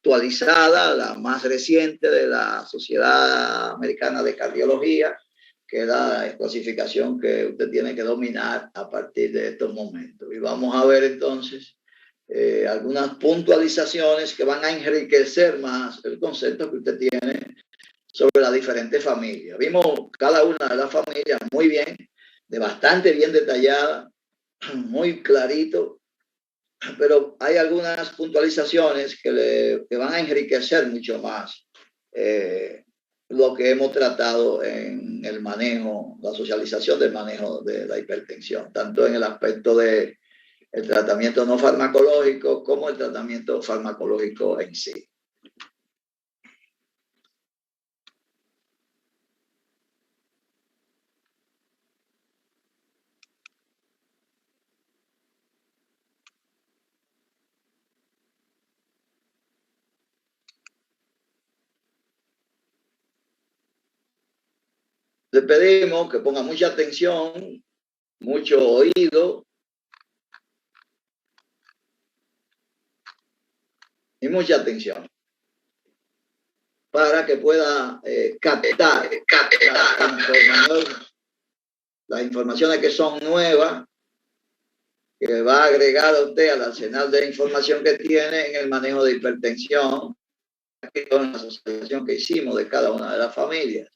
actualizada, la más reciente de la Sociedad Americana de Cardiología, que es la clasificación que usted tiene que dominar a partir de estos momentos. Y vamos a ver entonces algunas puntualizaciones que van a enriquecer más el concepto que usted tiene sobre las diferentes familias. Vimos cada una de las familias muy bien, de bastante bien detallada, muy clarito, pero hay algunas puntualizaciones que van a enriquecer mucho más lo que hemos tratado en el manejo, la socialización del manejo de la hipertensión, tanto en el aspecto de el tratamiento no farmacológico como el tratamiento farmacológico en sí. Le pedimos que ponga mucha atención, mucho oído y mucha atención para que pueda captar las informaciones que son nuevas, que va a agregar a usted al arsenal de información que tiene en el manejo de hipertensión, con la asociación que hicimos de cada una de las familias.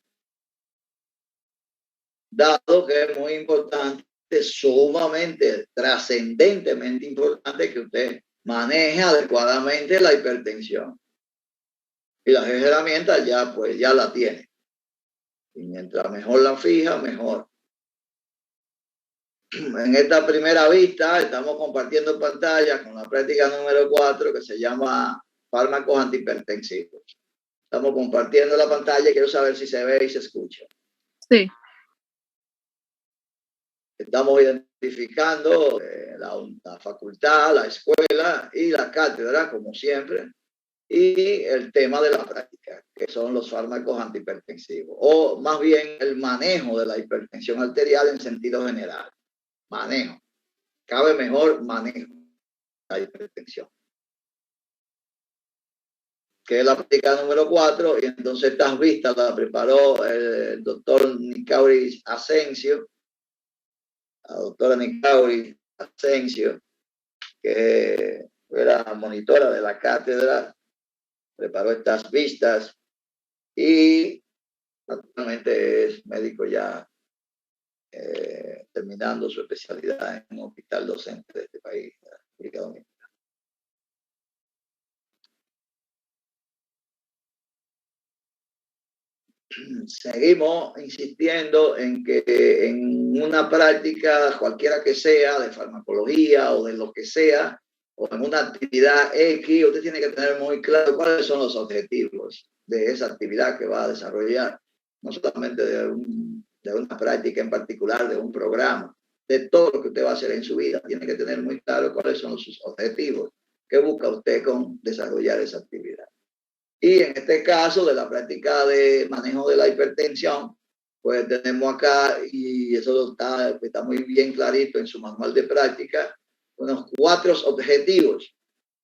Dado que es muy importante, sumamente, trascendentemente importante que usted maneje adecuadamente la hipertensión. Y las herramientas ya, pues, ya la tiene. Y mientras mejor la fija, mejor. En esta primera vista estamos compartiendo pantalla con la práctica número 4 que se llama fármacos antihipertensivos. Estamos compartiendo la pantalla y quiero saber si se ve y se escucha. Sí. Estamos identificando la facultad, la escuela y la cátedra, como siempre, y el tema de la práctica, que son los fármacos antihipertensivos, o más bien el manejo de la hipertensión arterial en sentido general. Manejo. Cabe mejor manejo de la hipertensión, que es la práctica número 4, y entonces estas vistas las preparó el doctor Nicauri Asensio, la doctora Nicauri Asensio, que era monitora de la cátedra, preparó estas vistas y actualmente es médico ya terminando su especialidad en un hospital docente de este país, de la República Dominicana. Seguimos insistiendo en que en una práctica, cualquiera que sea, de farmacología o de lo que sea, o en una actividad X, usted tiene que tener muy claro cuáles son los objetivos de esa actividad que va a desarrollar, no solamente de una práctica en particular, de un programa, de todo lo que usted va a hacer en su vida. Tiene que tener muy claro cuáles son sus objetivos, qué busca usted con desarrollar esa actividad. Y en este caso de la práctica de manejo de la hipertensión, pues tenemos acá, y eso está muy bien clarito en su manual de práctica, unos 4 objetivos.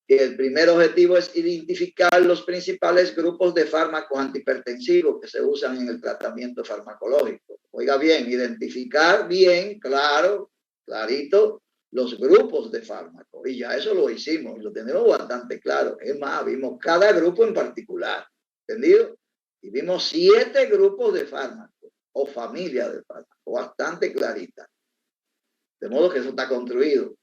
Y el primer objetivo es identificar los principales grupos de fármacos antihipertensivos que se usan en el tratamiento farmacológico. Oiga bien, identificar bien, claro, clarito, los grupos de fármacos. Y ya eso lo hicimos, lo tenemos bastante claro. Es más, vimos cada grupo en particular, ¿entendido? Y vimos 7 grupos de fármacos o familias de fármacos, bastante clarita. De modo que eso está construido.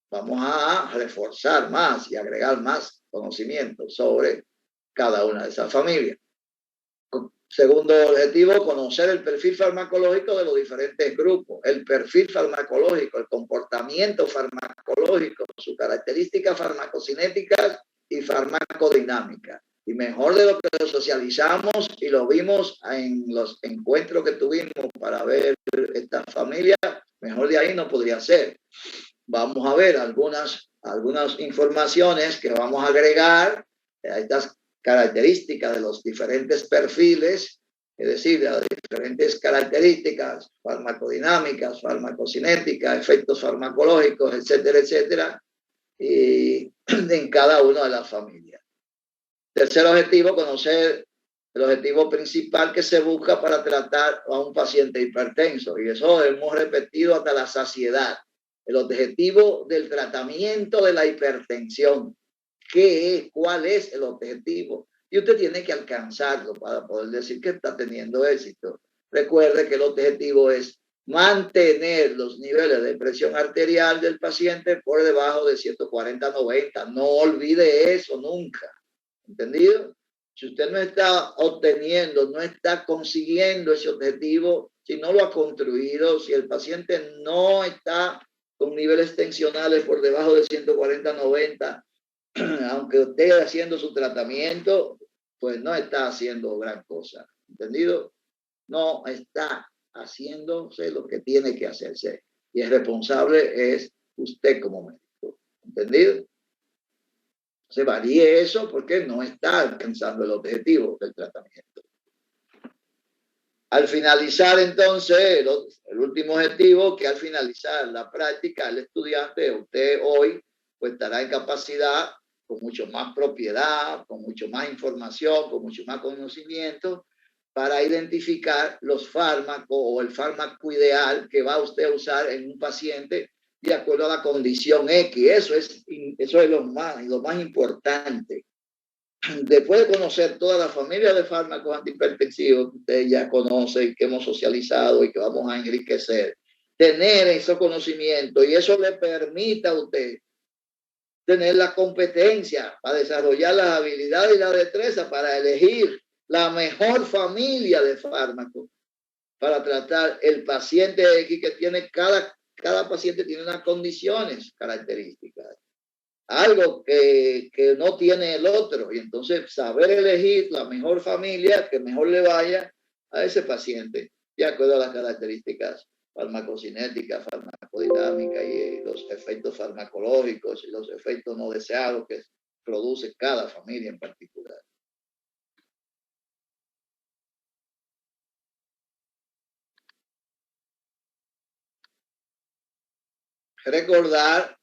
Vamos a reforzar más y agregar más conocimiento sobre cada una de esas familias. Segundo objetivo, conocer el perfil farmacológico de los diferentes grupos, el perfil farmacológico, el comportamiento farmacológico, sus características farmacocinéticas y farmacodinámicas. Y mejor de lo que lo socializamos y lo vimos en los encuentros que tuvimos para ver esta familia, mejor de ahí no podría ser. Vamos a ver algunas informaciones que vamos a agregar a estas características de los diferentes perfiles, es decir, de las diferentes características farmacodinámicas, farmacocinéticas, efectos farmacológicos, etcétera, etcétera, y en cada una de las familias. Tercer objetivo, conocer el objetivo principal que se busca para tratar a un paciente hipertenso. Y eso hemos repetido hasta la saciedad. El objetivo del tratamiento de la hipertensión. ¿Qué es? ¿Cuál es el objetivo? Y usted tiene que alcanzarlo para poder decir que está teniendo éxito. Recuerde que el objetivo es mantener los niveles de presión arterial del paciente por debajo de 140/90. No olvide eso nunca. ¿Entendido? Si usted no está obteniendo, no está consiguiendo ese objetivo, si no lo ha construido, si el paciente no está con niveles tensionales por debajo de 140/90, aunque esté haciendo su tratamiento, pues no está haciendo gran cosa. ¿Entendido? No está haciéndose lo que tiene que hacerse. Y el responsable es usted como médico. ¿Entendido? Se varíe eso porque no está alcanzando el objetivo del tratamiento. Al finalizar entonces, el último objetivo, que al finalizar la práctica, el estudiante, usted hoy, pues estará en capacidad, con mucho más propiedad, con mucho más información, con mucho más conocimiento, para identificar los fármacos o el fármaco ideal que va usted a usar en un paciente de acuerdo a la condición X. Eso es lo más importante. Después de conocer toda la familia de fármacos antihipertensivos que usted ya conoce y que hemos socializado y que vamos a enriquecer, tener esos conocimientos y eso le permita a usted tener la competencia para desarrollar las habilidades y la destreza para elegir la mejor familia de fármacos para tratar el paciente X que tiene cada paciente tiene unas condiciones características, algo que no tiene el otro, y entonces saber elegir la mejor familia que mejor le vaya a ese paciente de acuerdo a las características farmacocinéticas, farmacodinámicas y los efectos farmacológicos y los efectos no deseados que produce cada familia en particular. Recordar,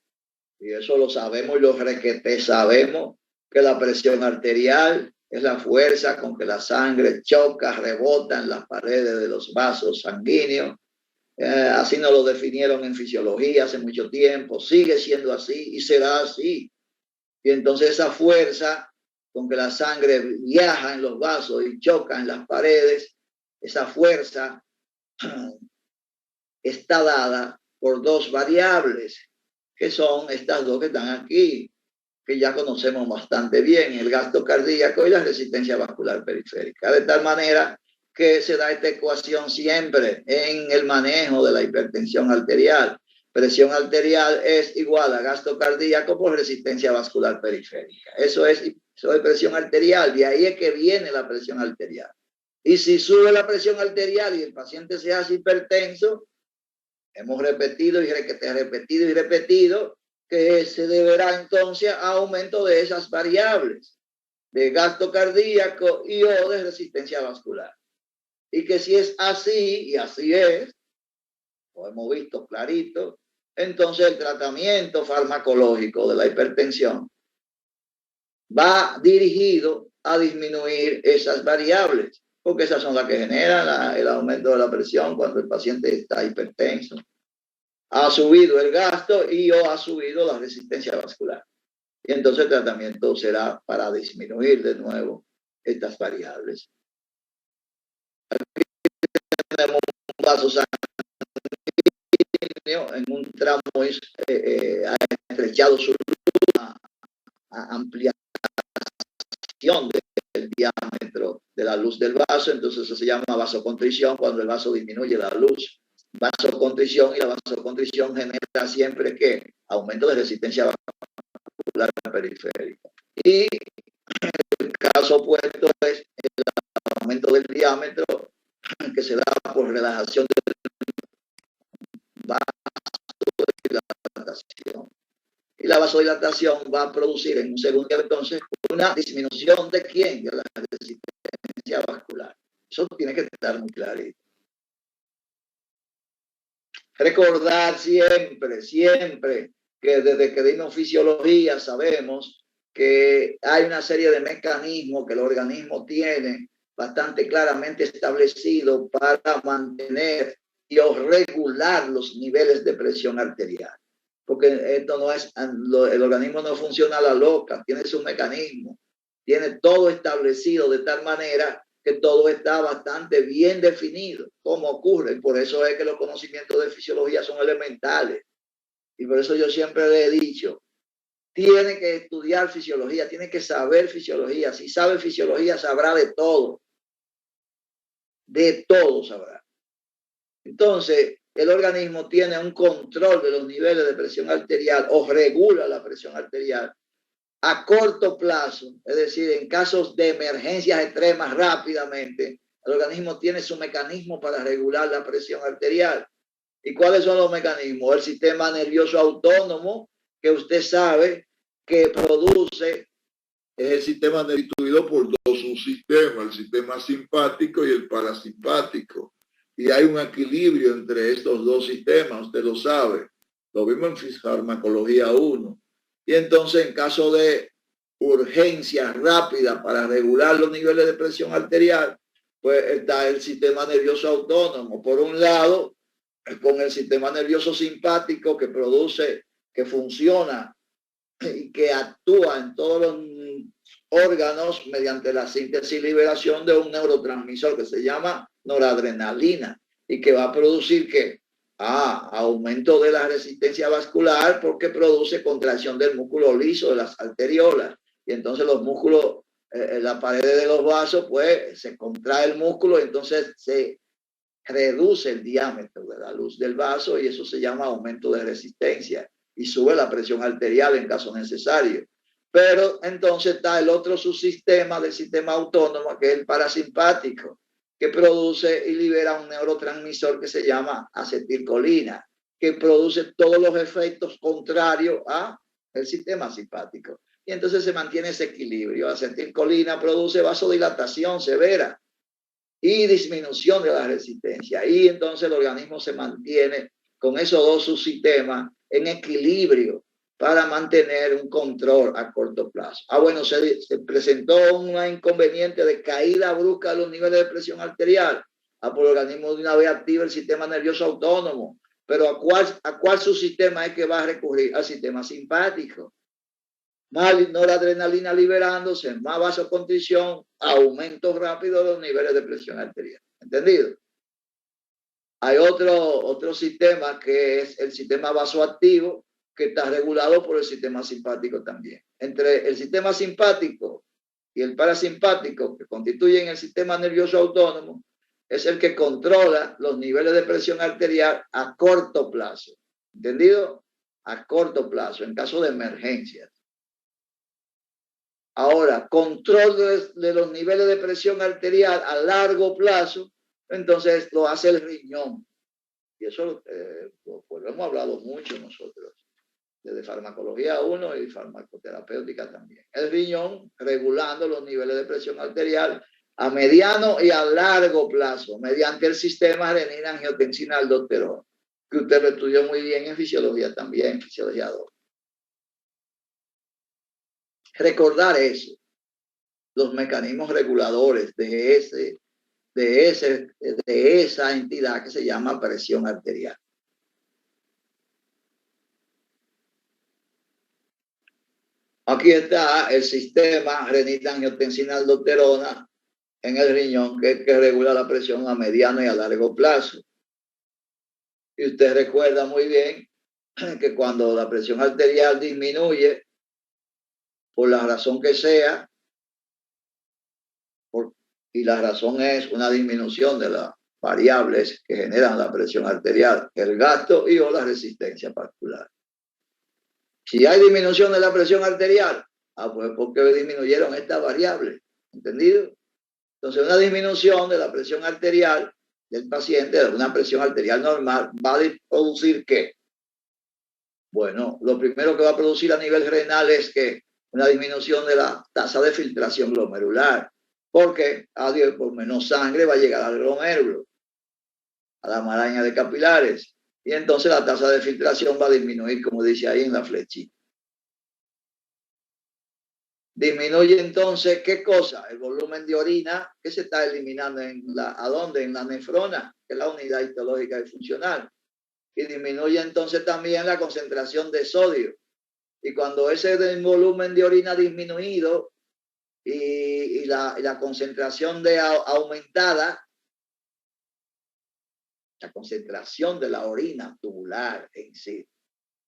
y eso lo sabemos y lo requete sabemos, que la presión arterial es la fuerza con que la sangre choca, rebota en las paredes de los vasos sanguíneos. Así nos lo definieron en fisiología hace mucho tiempo, sigue siendo así y será así. Y entonces esa fuerza con que la sangre viaja en los vasos y choca en las paredes, esa fuerza está dada por dos variables, que son estas dos que están aquí, que ya conocemos bastante bien, el gasto cardíaco y la resistencia vascular periférica. De tal manera que se da esta ecuación siempre en el manejo de la hipertensión arterial. Presión arterial es igual a gasto cardíaco por resistencia vascular periférica. Eso es presión arterial, de ahí es que viene la presión arterial. Y si sube la presión arterial y el paciente se hace hipertenso, hemos repetido y repetido que se deberá entonces a aumento de esas variables de gasto cardíaco y o de resistencia vascular. Y que si es así, y así es, lo hemos visto clarito, entonces el tratamiento farmacológico de la hipertensión va dirigido a disminuir esas variables, porque esas son las que generan el aumento de la presión cuando el paciente está hipertenso. Ha subido el gasto y o ha subido la resistencia vascular. Y entonces el tratamiento será para disminuir de nuevo estas variables. Aquí tenemos un vaso sanguíneo en un tramo estrechado su ampliación del diámetro de la luz del vaso, entonces eso se llama vasoconstricción cuando el vaso disminuye la luz. Vasoconstricción, y la vasoconstricción genera siempre que aumento de resistencia vascular periférica. Y el caso opuesto es el aumento del diámetro que se da por relajación del vasodilatación. Y la vasodilatación va a producir en un segundo entonces una disminución de quién, de la resistencia vascular. Eso tiene que estar muy clarito. Recordar siempre que desde que dimos fisiología sabemos que hay una serie de mecanismos que el organismo tiene bastante claramente establecido para mantener y o regular los niveles de presión arterial. Porque esto no es, el organismo no funciona a la loca, tiene su mecanismo, tiene todo establecido de tal manera que todo está bastante bien definido, cómo ocurre. Por eso es que los conocimientos de fisiología son elementales. Y por eso yo siempre le he dicho, tiene que estudiar fisiología, tiene que saber fisiología. Si sabe fisiología, sabrá de todo. De todo sabrá. Entonces, el organismo tiene un control de los niveles de presión arterial o regula la presión arterial a corto plazo, es decir, en casos de emergencias extremas rápidamente, el organismo tiene su mecanismo para regular la presión arterial. ¿Y cuáles son los mecanismos? El sistema nervioso autónomo, que usted sabe que produce. Es el sistema constituido por dos subsistemas, el sistema simpático y el parasimpático. Y hay un equilibrio entre estos dos sistemas, usted lo sabe. Lo vimos en farmacología 1. Y entonces, en caso de urgencia rápida para regular los niveles de presión arterial, pues está el sistema nervioso autónomo. Por un lado, con el sistema nervioso simpático que produce, que funciona y que actúa en todos los órganos mediante la síntesis y liberación de un neurotransmisor que se llama noradrenalina y que va a producir que aumento de la resistencia vascular porque produce contracción del músculo liso de las arteriolas y entonces los músculos, la pared de los vasos, pues se contrae el músculo y entonces se reduce el diámetro de la luz del vaso y eso se llama aumento de resistencia y sube la presión arterial en caso necesario. Pero entonces está el otro subsistema del sistema autónomo, que es el parasimpático, que produce y libera un neurotransmisor que se llama acetilcolina, que produce todos los efectos contrarios al sistema simpático. Y entonces se mantiene ese equilibrio. Acetilcolina produce vasodilatación severa y disminución de la resistencia. Y entonces el organismo se mantiene con esos dos subsistemas en equilibrio para mantener un control a corto plazo. Bueno, se presentó un inconveniente de caída brusca de los niveles de presión arterial. Por el organismo de una vez activa el sistema nervioso autónomo. Pero ¿a cuál subsistema es que va a recurrir? Al sistema simpático. Más noradrenalina liberándose, más vasoconstricción, aumento rápido de los niveles de presión arterial. ¿Entendido? Hay otro sistema que es el sistema vasoactivo, que está regulado por el sistema simpático también. Entre el sistema simpático y el parasimpático, que constituyen el sistema nervioso autónomo, es el que controla los niveles de presión arterial a corto plazo. ¿Entendido? A corto plazo, en caso de emergencias. Ahora, control de los niveles de presión arterial a largo plazo, entonces lo hace el riñón. Y eso pues lo hemos hablado mucho nosotros, desde farmacología 1 y farmacoterapéutica también. El riñón regulando los niveles de presión arterial a mediano y a largo plazo, mediante el sistema renina-angiotensina-aldosterona, que usted lo estudió muy bien en fisiología también, en fisiología 2. Recordar eso, los mecanismos reguladores de esa entidad que se llama presión arterial. Aquí está el sistema renina-angiotensina-aldosterona en el riñón que regula la presión a mediano y a largo plazo. Y usted recuerda muy bien que cuando la presión arterial disminuye, por la razón que sea, y la razón es una disminución de las variables que generan la presión arterial, el gasto y o la resistencia vascular. Si hay disminución de la presión arterial, pues porque disminuyeron estas variables, ¿entendido? Entonces una disminución de la presión arterial del paciente, de una presión arterial normal, va a producir ¿qué? Bueno, lo primero que va a producir a nivel renal es que una disminución de la tasa de filtración glomerular, porque por menos sangre va a llegar al glomérulo, a la maraña de capilares, y entonces la tasa de filtración va a disminuir, como dice ahí en la flechita. Disminuye entonces, ¿qué cosa? El volumen de orina que se está eliminando ¿a dónde? En la nefrona, que es la unidad histológica y funcional. Y disminuye entonces también la concentración de sodio. Y cuando ese volumen de orina disminuido y la concentración aumentada, la concentración de la orina tubular en sí,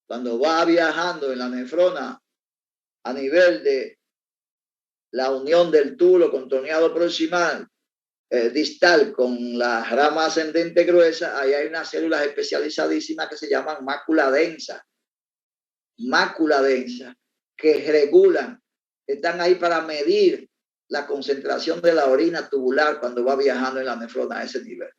cuando va viajando en la nefrona a nivel de la unión del túbulo contorneado proximal distal con la rama ascendente gruesa, ahí hay unas células especializadísimas que se llaman mácula densa, que regulan, están ahí para medir la concentración de la orina tubular cuando va viajando en la nefrona a ese nivel.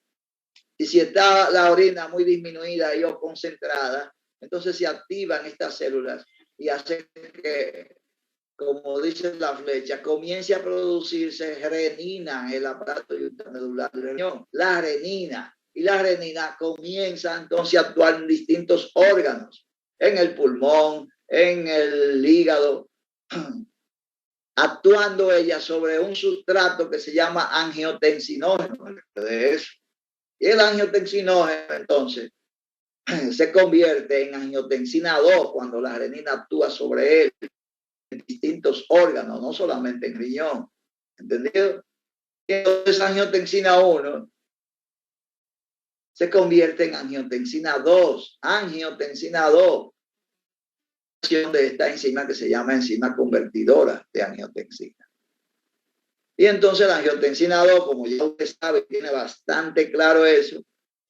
Y si está la orina muy disminuida y o concentrada, entonces se activan estas células y hacen que, como dice la flecha, comience a producirse renina en el aparato medular del riñón, la renina. Y la renina comienza entonces a actuar en distintos órganos, en el pulmón, en el hígado, actuando ella sobre un sustrato que se llama angiotensinógeno. De eso. Y el angiotensinógeno entonces se convierte en angiotensina 2 cuando la renina actúa sobre él en distintos órganos, no solamente en riñón. ¿Entendido? Y entonces angiotensina 1 se convierte en angiotensina 2. Angiotensina 2 de esta enzima que se llama enzima convertidora de angiotensina. Y entonces la angiotensina 2, como ya usted sabe, tiene bastante claro eso,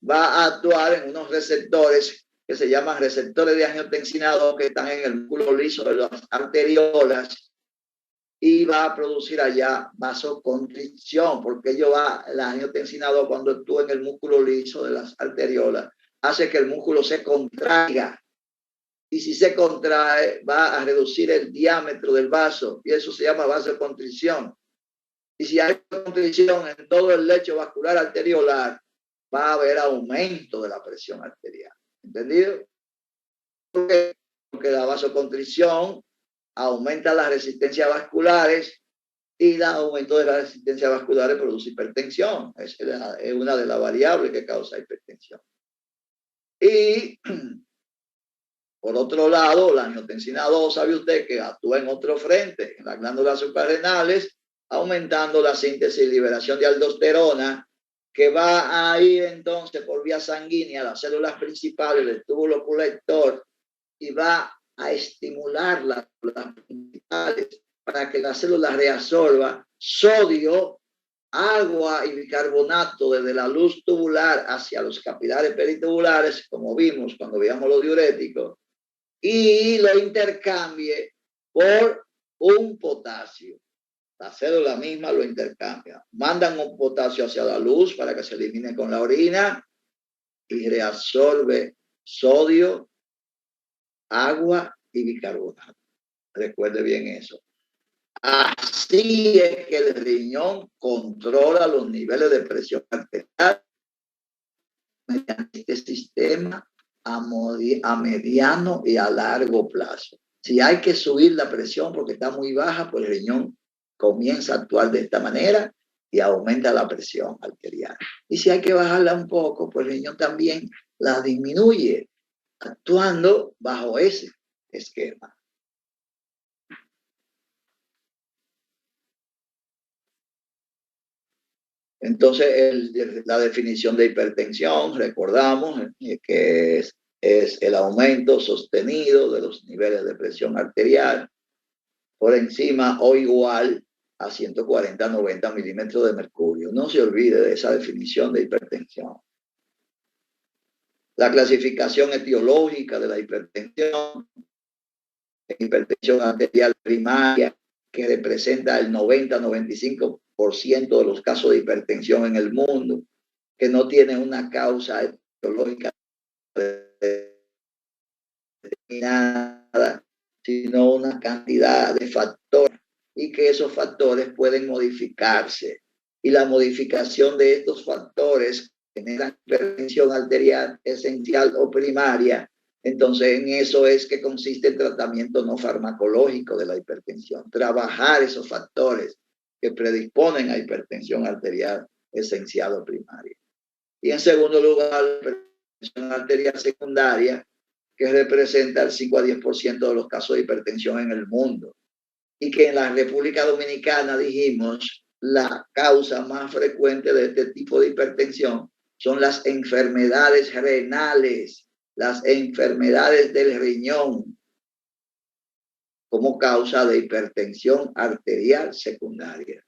va a actuar en unos receptores que se llaman receptores de angiotensina 2 que están en el músculo liso de las arteriolas y va a producir allá vasoconstricción, porque la angiotensina 2 cuando actúa en el músculo liso de las arteriolas hace que el músculo se contraiga. Y si se contrae, va a reducir el diámetro del vaso y eso se llama vasoconstricción. Y si hay constricción en todo el lecho vascular arteriolar, va a haber aumento de la presión arterial. ¿Entendido? Porque la vasoconstricción aumenta las resistencias vasculares y el aumento de las resistencias vasculares produce hipertensión. Es una de las variables que causa hipertensión. Y por otro lado, la angiotensina 2, sabe usted que actúa en otro frente, en las glándulas suprarrenales, aumentando la síntesis y liberación de aldosterona, que va a ir entonces por vía sanguínea a las células principales del túbulo colector y va a estimular las células principales para que la célula reabsorba sodio, agua y bicarbonato desde la luz tubular hacia los capilares peritubulares, como vimos cuando veíamos los diuréticos, y lo intercambie por un potasio. La célula misma lo intercambia. Mandan un potasio hacia la luz para que se elimine con la orina y reabsorbe sodio, agua y bicarbonato. Recuerde bien eso. Así es que el riñón controla los niveles de presión arterial mediante este sistema a mediano y a largo plazo. Si hay que subir la presión porque está muy baja, pues el riñón comienza a actuar de esta manera y aumenta la presión arterial. Y si hay que bajarla un poco, pues el riñón también la disminuye, actuando bajo ese esquema. Entonces, la definición de hipertensión, recordamos que es el aumento sostenido de los niveles de presión arterial por encima o igual a 140-90 milímetros de mercurio. No se olvide de esa definición de hipertensión. La clasificación etiológica de la hipertensión arterial primaria, que representa el 90-95% de los casos de hipertensión en el mundo, que no tiene una causa etiológica determinada, sino una cantidad de factores y que esos factores pueden modificarse. Y la modificación de estos factores genera hipertensión arterial esencial o primaria Entonces, en eso es que consiste el tratamiento no farmacológico de la hipertensión. Trabajar esos factores que predisponen a hipertensión arterial esencial o primaria. Y en segundo lugar, la hipertensión arterial secundaria, que representa el 5 a 10% de los casos de hipertensión en el mundo. Y que en la República Dominicana, dijimos, la causa más frecuente de este tipo de hipertensión son las enfermedades renales, las enfermedades del riñón, como causa de hipertensión arterial secundaria.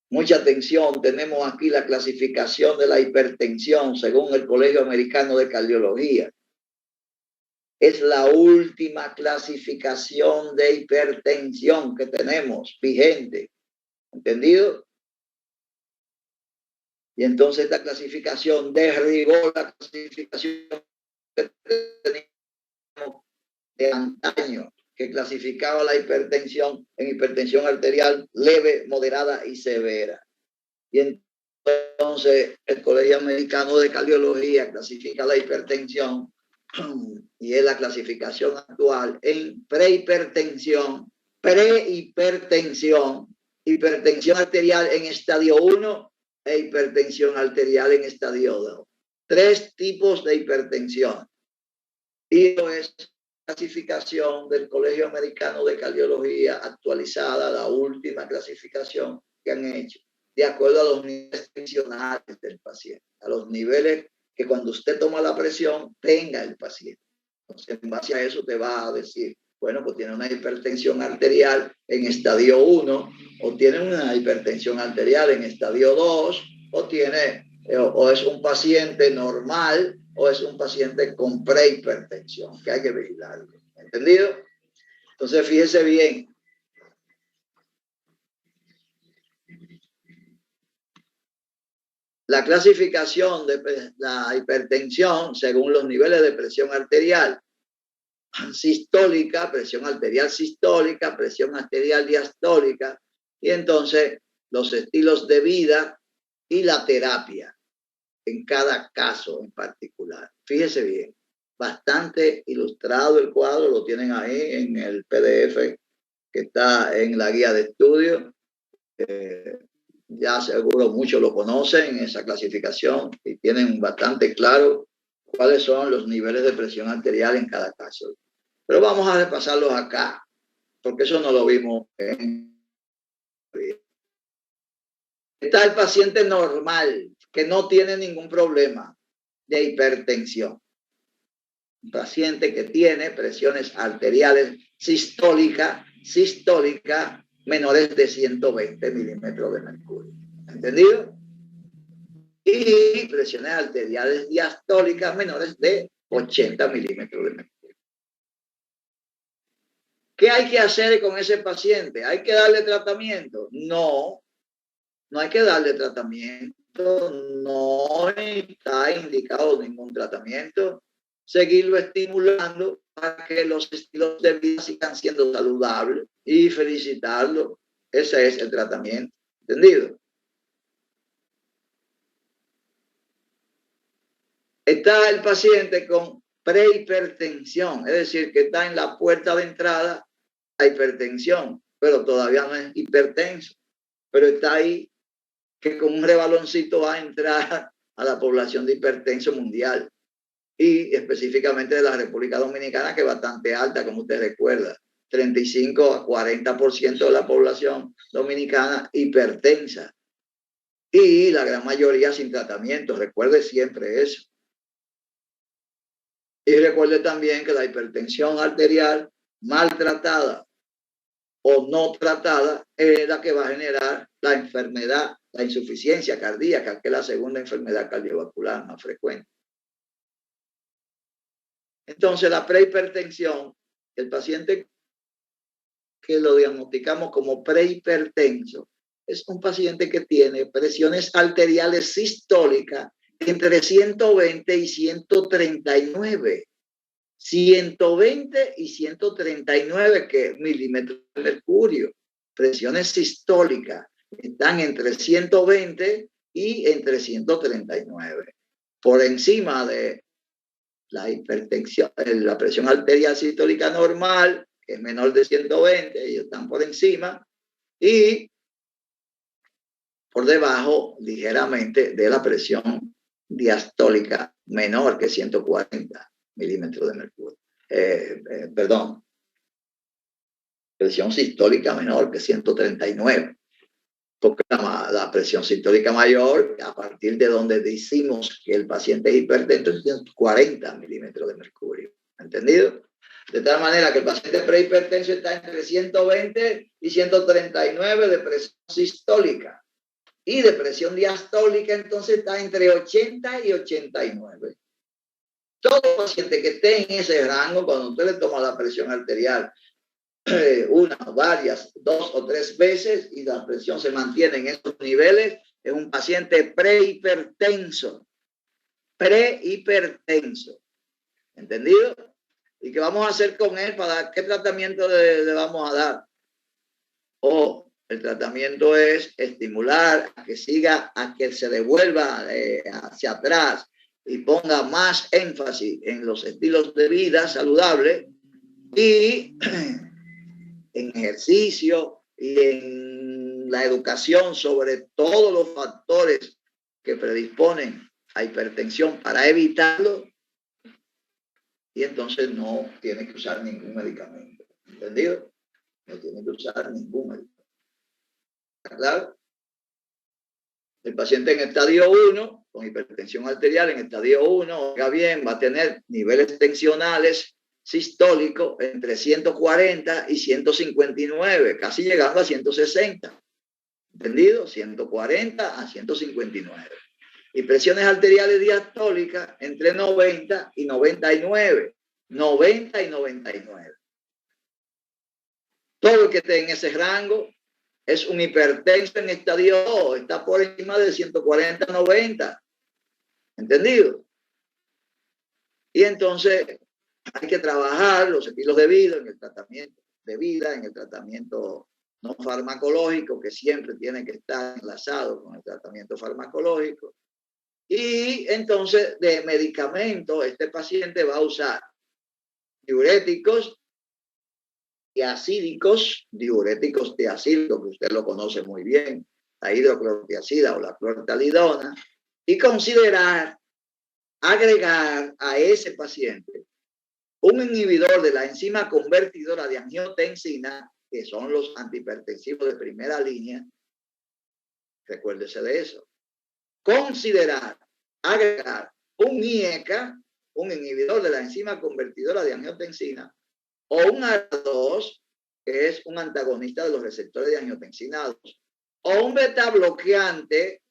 Mucha atención, tenemos aquí la clasificación de la hipertensión según el Colegio Americano de Cardiología. Es la última clasificación de hipertensión que tenemos vigente. ¿Entendido? Y entonces esta clasificación derribó la clasificación que teníamos de antaño, que clasificaba la hipertensión en hipertensión arterial leve, moderada y severa. Y entonces el Colegio Americano de Cardiología clasifica la hipertensión, y es la clasificación actual, en prehipertensión, prehipertensión, hipertensión arterial en estadio 1 e hipertensión arterial en estadio 2. 3 tipos de hipertensión. Y eso es clasificación del Colegio Americano de Cardiología actualizada, la última clasificación que han hecho, de acuerdo a los niveles tensionales del paciente, a los niveles que cuando usted toma la presión tenga el paciente. Entonces, en base a eso te va a decir, bueno, pues tiene una hipertensión arterial en estadio 1, o tiene una hipertensión arterial en estadio 2, o es un paciente normal, o es un paciente con prehipertensión, que hay que vigilarlo. ¿Entendido? Entonces, fíjese bien. La clasificación de la hipertensión según los niveles de presión arterial sistólica, presión arterial sistólica, presión arterial diastólica, y entonces los estilos de vida y la terapia en cada caso en particular. Fíjese bien, bastante ilustrado el cuadro, lo tienen ahí en el PDF que está en la guía de estudio. Ya seguro muchos lo conocen, esa clasificación, y tienen bastante claro cuáles son los niveles de presión arterial en cada caso. Pero vamos a repasarlos acá, porque eso no lo vimos en... Está el paciente normal, que no tiene ningún problema de hipertensión. Un paciente que tiene presiones arteriales sistólicas menores de 120 milímetros de mercurio. ¿Entendido? Y presiones arteriales diastólicas menores de 80 milímetros de mercurio. ¿Qué hay que hacer con ese paciente? ¿Hay que darle tratamiento? No, no hay que darle tratamiento. No está indicado ningún tratamiento. Seguirlo estimulando para que los estilos de vida sigan siendo saludables y felicitarlo. Ese es el tratamiento. ¿Entendido? Está el paciente con prehipertensión, es decir, que está en la puerta de entrada a hipertensión, pero todavía no es hipertenso, pero está ahí que con un rebaloncito va a entrar a la población de hipertenso mundial y específicamente de la República Dominicana, que es bastante alta, como usted recuerda, 35 a 40% de la población dominicana hipertensa y la gran mayoría sin tratamiento. Recuerde siempre eso. Y recuerde también que la hipertensión arterial maltratada o no tratada es la que va a generar la enfermedad, la insuficiencia cardíaca, que es la segunda enfermedad cardiovascular más frecuente. Entonces, la prehipertensión, el paciente que lo diagnosticamos como prehipertenso, es un paciente que tiene presiones arteriales sistólicas entre 120 y 139. 120 y 139 milímetros de mercurio. Presiones sistólicas están entre 120 y en 339. Por encima de la hipertensión, la presión arterial sistólica normal, que es menor de 120, ellos están por encima, y por debajo ligeramente de la presión diastólica menor que 140 milímetros de mercurio. Perdón, presión sistólica menor que 139. Porque la presión sistólica mayor, a partir de donde decimos que el paciente es hipertenso, es 140 milímetros de mercurio. ¿Entendido? De tal manera que el paciente prehipertenso está entre 120 y 139 de presión sistólica. Y de presión diastólica, entonces está entre 80 y 89. Todo paciente que esté en ese rango, cuando usted le toma la presión arterial, una, varias, 2 o 3 veces y la presión se mantiene en esos niveles, es un paciente prehipertenso. Prehipertenso. ¿Entendido? ¿Y qué vamos a hacer con él? ¿Qué tratamiento le vamos a dar? El tratamiento es estimular a que siga, a que se devuelva hacia atrás y ponga más énfasis en los estilos de vida saludables y en ejercicio y en la educación sobre todos los factores que predisponen a hipertensión para evitarlo, y entonces no tiene que usar ningún medicamento. ¿Entendido? No tiene que usar ningún medicamento. ¿Está claro? El paciente en estadio 1, con hipertensión arterial en estadio 1, oiga bien, va a tener niveles tensionales sistólicos entre 140 y 159, casi llegando a 160. ¿Entendido? 140 a 159. Y presiones arteriales diastólicas entre 90 y 99. 90 y 99. Todo el que esté en ese rango es un hipertenso en estadio 2, está por encima de 140 a 90. ¿Entendido? Y entonces hay que trabajar los estilos de vida en el tratamiento de vida, en el tratamiento no farmacológico, que siempre tiene que estar enlazado con el tratamiento farmacológico. Y entonces de medicamento, este paciente va a usar diuréticos tiacídicos, diuréticos tiacídicos, que usted lo conoce muy bien, la hidroclorotiazida o la clortalidona, y considerar agregar a ese paciente un inhibidor de la enzima convertidora de angiotensina, que son los antihipertensivos de primera línea. Recuérdese de eso. Considerar agregar un IECA, un inhibidor de la enzima convertidora de angiotensina, o un AR2, que es un antagonista de los receptores de angiotensina 2, o un beta bloqueante,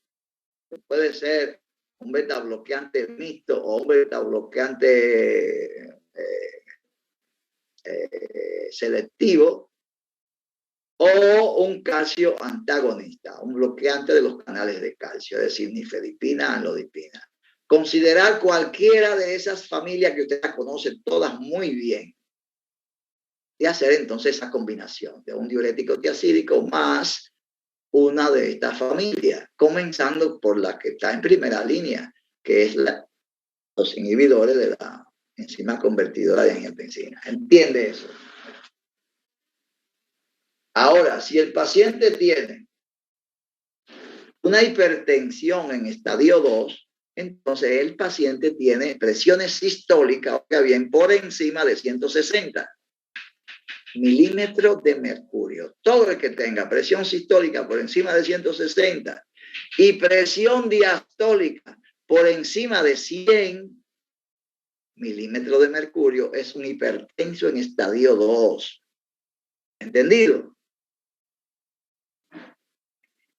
que puede ser un beta bloqueante mixto o un beta bloqueante selectivo, o un calcio antagonista, un bloqueante de los canales de calcio, es decir, nifedipina, amlodipina. Considerar cualquiera de esas familias que usted conoce todas muy bien y hacer entonces esa combinación de un diurético tiacídico más una de estas familias, comenzando por la que está en primera línea, que es los inhibidores de la enzima convertidora de angiotensina. ¿Entiende eso? Ahora, si el paciente tiene una hipertensión en estadio 2, entonces el paciente tiene presiones sistólicas, oiga bien, por encima de 160 milímetros de mercurio. Todo el que tenga presión sistólica por encima de 160 y presión diastólica por encima de 100 milímetros de mercurio es un hipertenso en estadio 2. ¿Entendido?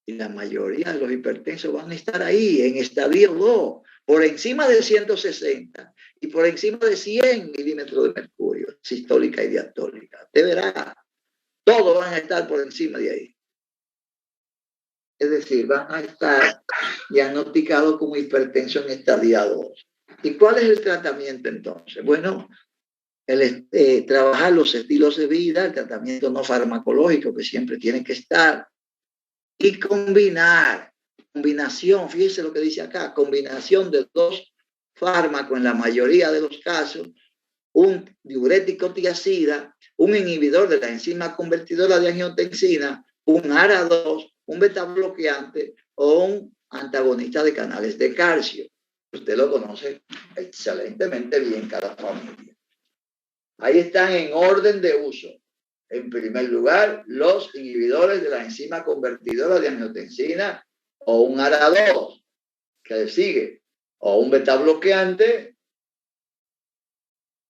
Y la mayoría de los hipertensos van a estar ahí, en estadio 2, por encima de 160 y por encima de 100 milímetros de mercurio, sistólica y diastólica. Usted verá, todos van a estar por encima de ahí. Es decir, van a estar diagnosticados como hipertenso en estadio 2. ¿Y cuál es el tratamiento entonces? Bueno, trabajar los estilos de vida, el tratamiento no farmacológico que siempre tiene que estar, y combinar combinación, fíjese lo que dice acá, combinación de dos fármacos en la mayoría de los casos, un diurético tiazida, un inhibidor de la enzima convertidora de angiotensina, un ARA2, un beta bloqueante o un antagonista de canales de calcio. Usted lo conoce excelentemente bien cada familia. Ahí están en orden de uso. En primer lugar, los inhibidores de la enzima convertidora de angiotensina o un ARA2, que sigue, o un beta bloqueante,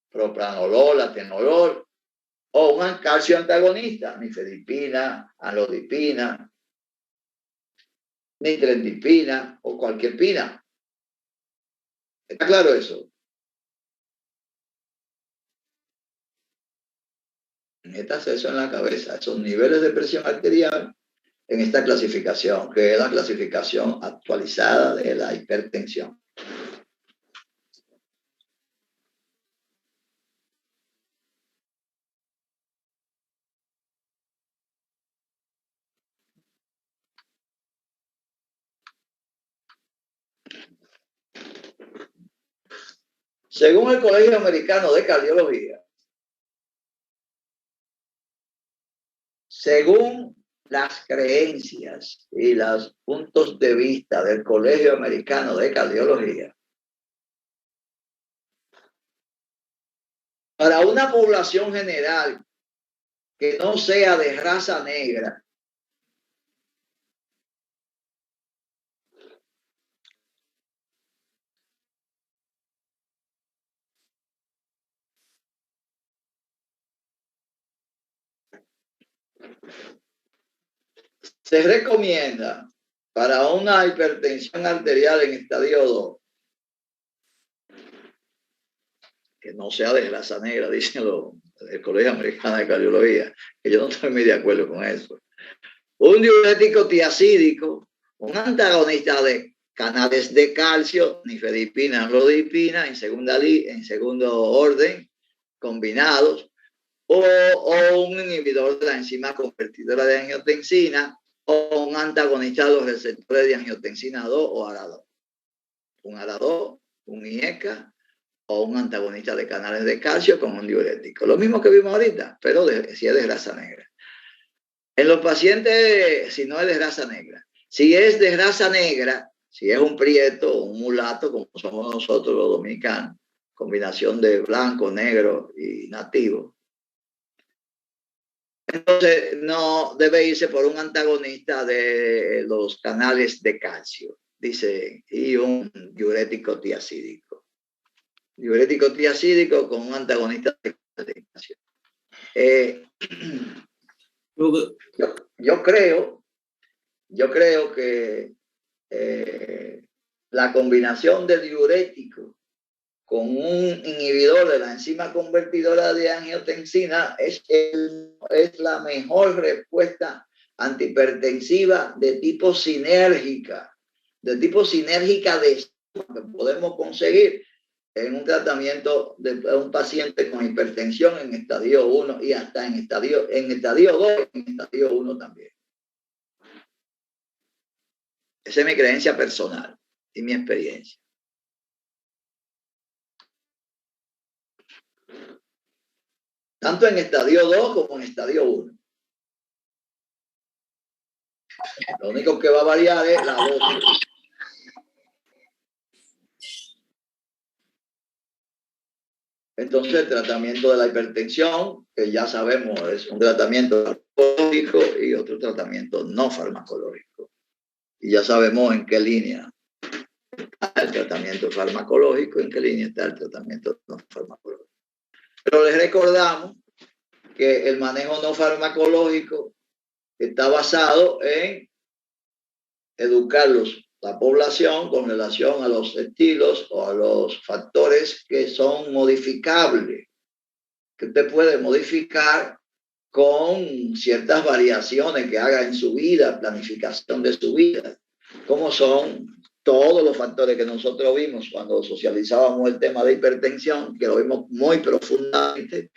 propranolol, atenolol, o un calcio antagonista, nifedipina, amlodipina, nitrendipina o cualquier pina. ¿Está claro eso? Métase eso en la cabeza, esos niveles de presión arterial en esta clasificación, que es la clasificación actualizada de la hipertensión. Según el Colegio Americano de Cardiología, según las creencias y los puntos de vista del Colegio Americano de Cardiología, para una población general que no sea de raza negra, se recomienda para una hipertensión arterial en estadio 2, que no sea de raza negra, dicen el Colegio Americano de Cardiología, que yo no estoy muy de acuerdo con eso. Un diurético tiazídico, un antagonista de canales de calcio, nifedipina, amlodipina, en segundo orden, combinados, o un inhibidor de la enzima convertidora de angiotensina, o un antagonista de los receptores de angiotensina 2 o ARA2. Un ARA2, un IECA, o un antagonista de canales de calcio con un diurético. Lo mismo que vimos ahorita, pero si es de raza negra. En los pacientes, si no es de raza negra. Si es de raza negra, si es un prieto o un mulato, como somos nosotros los dominicanos, combinación de blanco, negro y nativo, entonces no debe irse por un antagonista de los canales de calcio, dice, y un diurético tiazídico. Diurético tiazídico con un antagonista de calcio. Yo creo que la combinación de diurético con un inhibidor de la enzima convertidora de angiotensina es la mejor respuesta antihipertensiva de tipo sinérgica que podemos conseguir en un tratamiento de un paciente con hipertensión en estadio 1 y hasta en estadio 2 y en estadio 1 también. Esa es mi creencia personal y mi experiencia. Tanto en estadio 2 como en estadio 1. Lo único que va a variar es la dosis. Entonces, el tratamiento de la hipertensión, que ya sabemos, es un tratamiento farmacológico y otro tratamiento no farmacológico. Y ya sabemos en qué línea está el tratamiento farmacológico, en qué línea está el tratamiento no farmacológico. Pero les recordamos que el manejo no farmacológico está basado en educar la población con relación a los estilos o a los factores que son modificables, que usted puede modificar con ciertas variaciones que haga en su vida, planificación de su vida, como son todos los factores que nosotros vimos cuando socializábamos el tema de hipertensión, que lo vimos muy profundamente: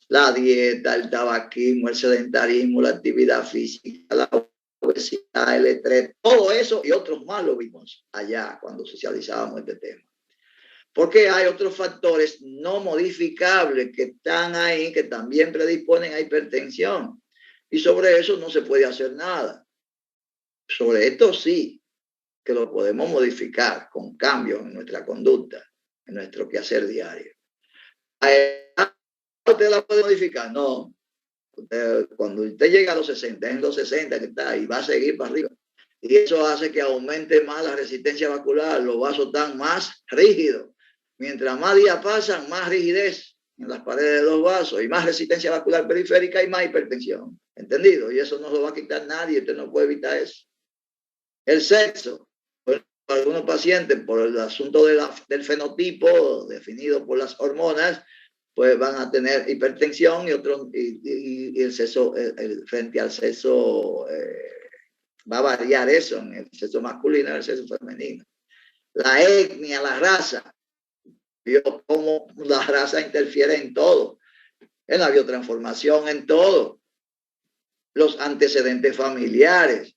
la dieta, el tabaquismo, el sedentarismo, la actividad física, la obesidad, el estrés, todo eso y otros más lo vimos allá cuando socializábamos este tema. Porque hay otros factores no modificables que están ahí, que también predisponen a hipertensión. Y sobre eso no se puede hacer nada. Sobre esto sí, que lo podemos modificar con cambios en nuestra conducta, en nuestro quehacer diario. ¿Usted la puede modificar? No. Cuando usted llega a los 60, en los 60 que está y va a seguir para arriba. Y eso hace que aumente más la resistencia vascular, los vasos están más rígidos. Mientras más días pasan, más rigidez en las paredes de los vasos y más resistencia vascular periférica y más hipertensión. ¿Entendido? Y eso no lo va a quitar nadie, usted no puede evitar eso. El sexo. Bueno, para algunos pacientes, por el asunto del fenotipo definido por las hormonas, pues van a tener hipertensión y otros, y el sexo, frente al sexo, va a variar eso en el sexo masculino y en el sexo femenino. La etnia, la raza, cómo la raza interfiere en todo, en la biotransformación, en todo. Los antecedentes familiares,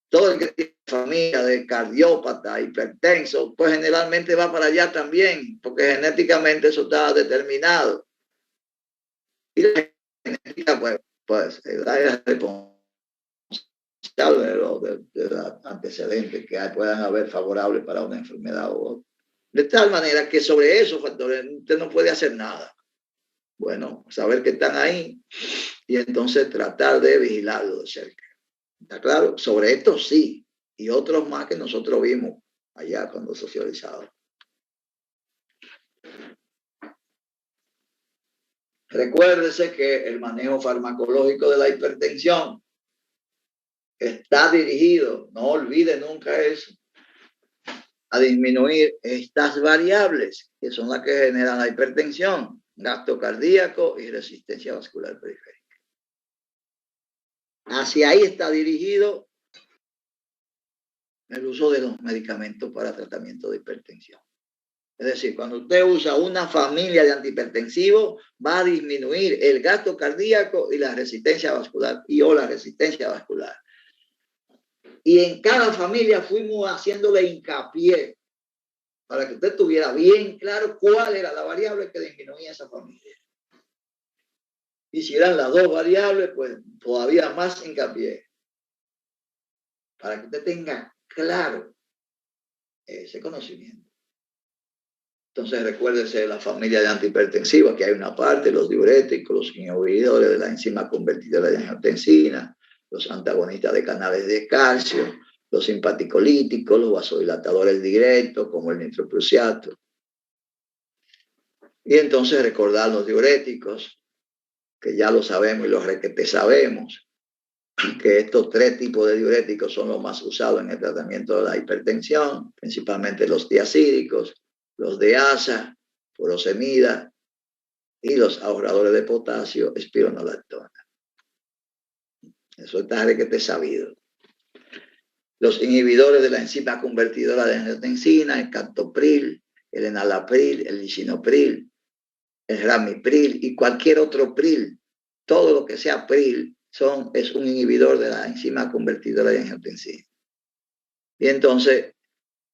todo el que tiene familia de cardiópata, hipertenso, pues generalmente va para allá también, porque genéticamente eso está determinado. Y la genética, pues es responsable de los antecedentes que puedan haber favorables para una enfermedad u otra. De tal manera que sobre esos factores usted no puede hacer nada. Bueno, saber que están ahí y entonces tratar de vigilarlo de cerca. ¿Está claro? Sobre esto sí, y otros más que nosotros vimos allá cuando socializábamos. Recuérdese que el manejo farmacológico de la hipertensión está dirigido, no olvide nunca eso, a disminuir estas variables que son las que generan la hipertensión, gasto cardíaco y resistencia vascular periférica. Hacia ahí está dirigido el uso de los medicamentos para tratamiento de hipertensión. Es decir, cuando usted usa una familia de antihipertensivos, va a disminuir el gasto cardíaco y la resistencia vascular o la resistencia vascular. Y en cada familia fuimos haciéndole hincapié para que usted tuviera bien claro cuál era la variable que disminuía esa familia. Y si eran las dos variables, pues todavía más hincapié. Para que usted tenga claro ese conocimiento. Entonces recuérdese de la familia de antihipertensivos, que hay una parte, los diuréticos, los inhibidores de la enzima convertidora de angiotensina, los antagonistas de canales de calcio, los simpaticolíticos, los vasodilatadores directos, como el nitroprusiato. Y entonces recordar los diuréticos, que ya lo sabemos y los requete sabemos, que estos tres tipos de diuréticos son los más usados en el tratamiento de la hipertensión, principalmente los diacídicos, los de asa, furosemida y los ahorradores de potasio, espironolactona. Eso está requete sabido. Los inhibidores de la enzima convertidora de angiotensina, el captopril, el enalapril, el lisinopril, el ramipril y cualquier otro pril, todo lo que sea pril, es un inhibidor de la enzima convertidora de angiotensina. Y entonces,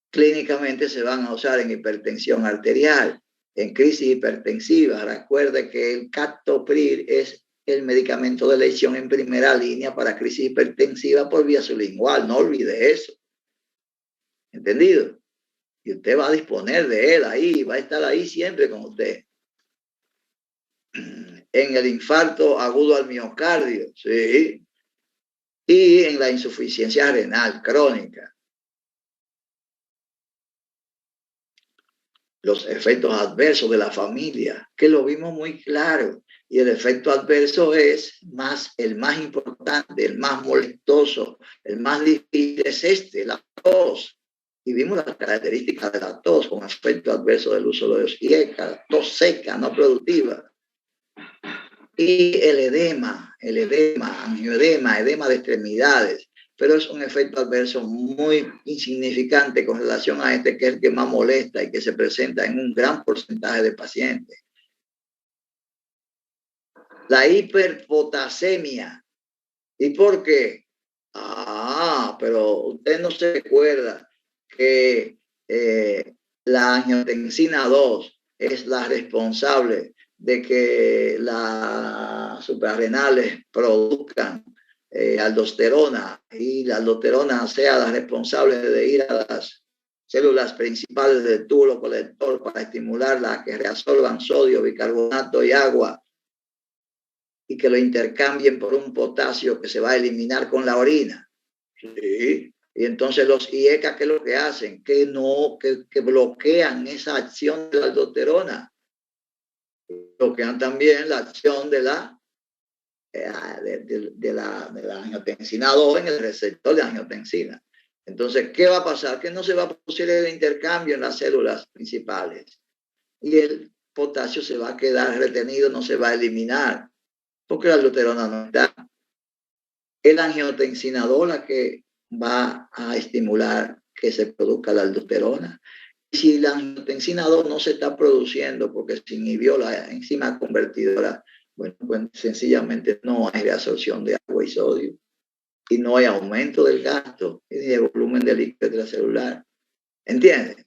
clínicamente se van a usar en hipertensión arterial, en crisis hipertensiva. Recuerde que el captopril es el medicamento de elección en primera línea para crisis hipertensiva por vía sublingual. No olvide eso. ¿Entendido? Y usted va a disponer de él ahí, va a estar ahí siempre con usted. En el infarto agudo al miocardio, sí, y en la insuficiencia renal crónica. Los efectos adversos de la familia, que lo vimos muy claro, y el efecto adverso es el más importante, el más molestoso, el más difícil es la tos. Y vimos las características de la tos con efecto adverso del uso de los IECA, tos seca, no productiva. Y el edema, angioedema, edema de extremidades, pero es un efecto adverso muy insignificante con relación a este, que es el que más molesta y que se presenta en un gran porcentaje de pacientes. La hiperpotasemia. ¿Y por qué? pero usted no se recuerda que la angiotensina 2 es la responsable de que las suprarrenales produzcan aldosterona, y la aldosterona sea la responsable de ir a las células principales del túbulo colector para estimularlas a que reabsorban sodio, bicarbonato y agua, y que lo intercambien por un potasio que se va a eliminar con la orina. Sí. Y entonces los IECA, ¿qué es lo que hacen? Que bloquean esa acción de la aldosterona. Bloquean también la acción de la angiotensina 2 en el receptor de angiotensina. Entonces, ¿qué va a pasar? Que no se va a producir el intercambio en las células principales. Y el potasio se va a quedar retenido, no se va a eliminar, porque la aldosterona no está. Es la angiotensina 2 la que va a estimular que se produzca la aldosterona. Y si la angiotensina 2 no se está produciendo porque se inhibió la enzima convertidora, bueno, pues sencillamente no hay reabsorción de agua y sodio, y no hay aumento del gasto y del volumen de líquido intracelular. ¿Entiendes?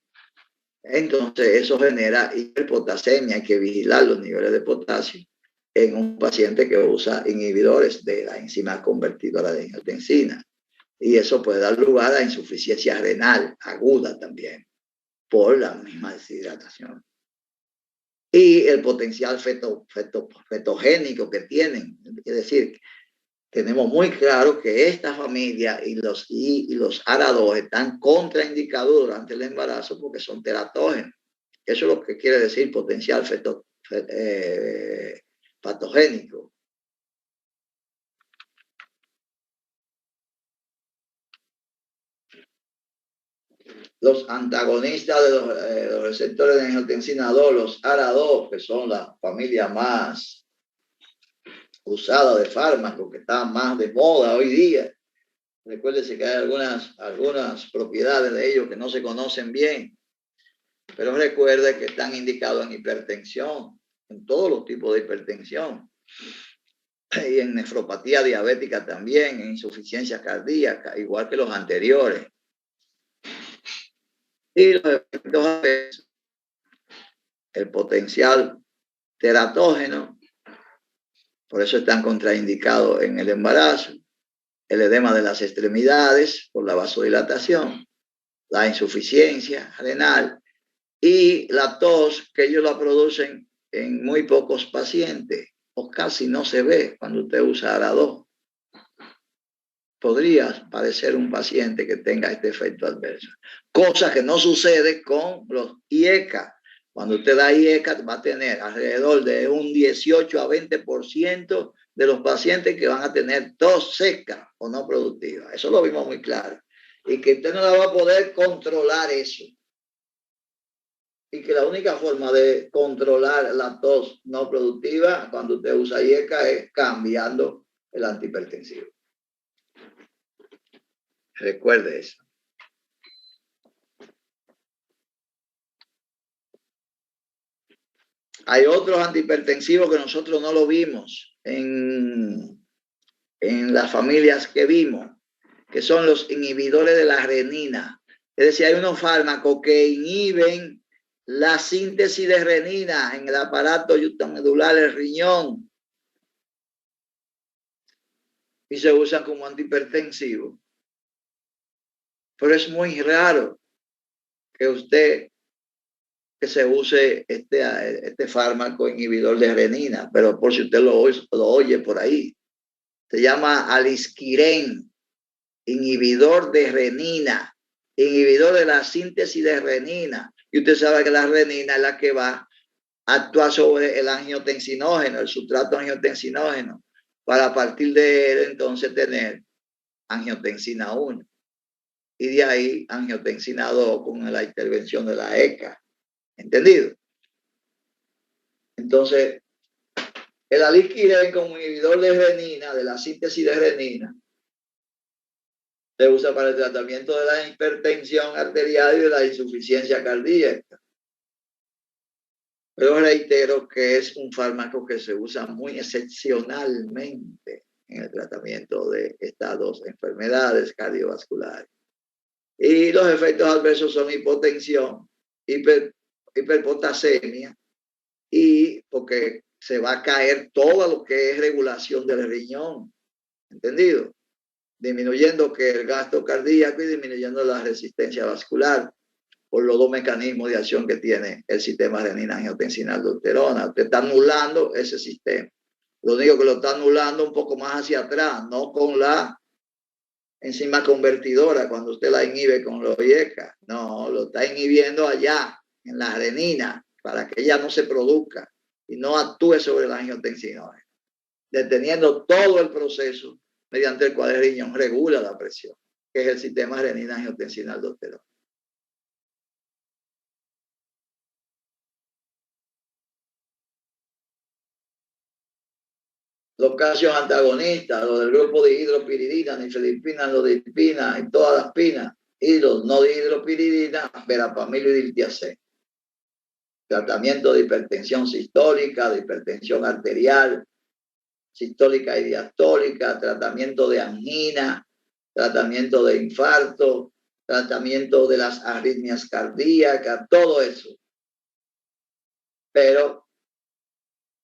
Entonces eso genera hiperpotasemia. Hay que vigilar los niveles de potasio en un paciente que usa inhibidores de la enzima convertidora de angiotensina. Y eso puede dar lugar a insuficiencia renal aguda también, por la misma deshidratación. Y el potencial fetogénico que tienen. Es decir, tenemos muy claro que esta familia y los ARA2 están contraindicados durante el embarazo porque son teratógenos. Eso es lo que quiere decir potencial patogénico. Los antagonistas de los receptores de angiotensina 2, los ARA2, que son la familia más usada de fármacos, que está más de moda hoy día. Recuérdese que hay algunas propiedades de ellos que no se conocen bien, pero recuerde que están indicados en hipertensión, en todos los tipos de hipertensión, y en nefropatía diabética también, en insuficiencia cardíaca, igual que los anteriores. Y los efectos, el potencial teratógeno, por eso están contraindicados en el embarazo, el edema de las extremidades por la vasodilatación, la insuficiencia renal y la tos, que ellos la producen en muy pocos pacientes o casi no se ve cuando usted usa ARA2. Podría parecer un paciente que tenga este efecto adverso, cosa que no sucede con los IECA. Cuando usted da IECA, va a tener alrededor de un 18 a 20% de los pacientes que van a tener tos seca o no productiva. Eso lo vimos muy claro. Y que usted no la va a poder controlar eso. Y que la única forma de controlar la tos no productiva cuando usted usa IECA es cambiando el antihipertensivo. Recuerde eso. Hay otros antihipertensivos que nosotros no lo vimos en las familias que vimos, que son los inhibidores de la renina. Es decir, hay unos fármacos que inhiben la síntesis de renina en el aparato juxtamedular, el riñón, y se usan como antihipertensivos. Pero es muy raro que se use este fármaco inhibidor de renina, pero por si usted lo oye por ahí, se llama alisquiren, inhibidor de renina, inhibidor de la síntesis de renina. Y usted sabe que la renina es la que va a actuar sobre el angiotensinógeno, el sustrato angiotensinógeno, para a partir de él entonces tener angiotensina 1. Y de ahí angiotensina 2 con la intervención de la ECA. ¿Entendido? Entonces, el alisquiren como inhibidor de renina, de la síntesis de renina, se usa para el tratamiento de la hipertensión arterial y de la insuficiencia cardíaca. Pero reitero que es un fármaco que se usa muy excepcionalmente en el tratamiento de estas dos enfermedades cardiovasculares. Y los efectos adversos son hipotensión, hiperpotasemia, y porque se va a caer todo lo que es regulación del riñón, ¿entendido? Disminuyendo que el gasto cardíaco y disminuyendo la resistencia vascular por los dos mecanismos de acción que tiene el sistema renina-angiotensina-aldosterona. Usted está anulando ese sistema. Lo único que lo está anulando un poco más hacia atrás, no con la enzima convertidora, cuando usted la inhibe con los IECA. No, lo está inhibiendo allá, en la renina, para que ella no se produzca y no actúe sobre la angiotensina, deteniendo todo el proceso mediante el cual el riñón regula la presión, que es el sistema renina-angiotensina-aldosterona. Los calcios antagonistas, los del grupo de hidropiridina, nifedipina, nodipina y todas las pinas, y los no dihidropiridina, verapamil y diltiazem. Tratamiento de hipertensión sistólica, de hipertensión arterial, sistólica y diastólica, tratamiento de angina, tratamiento de infarto, tratamiento de las arritmias cardíacas, todo eso. Pero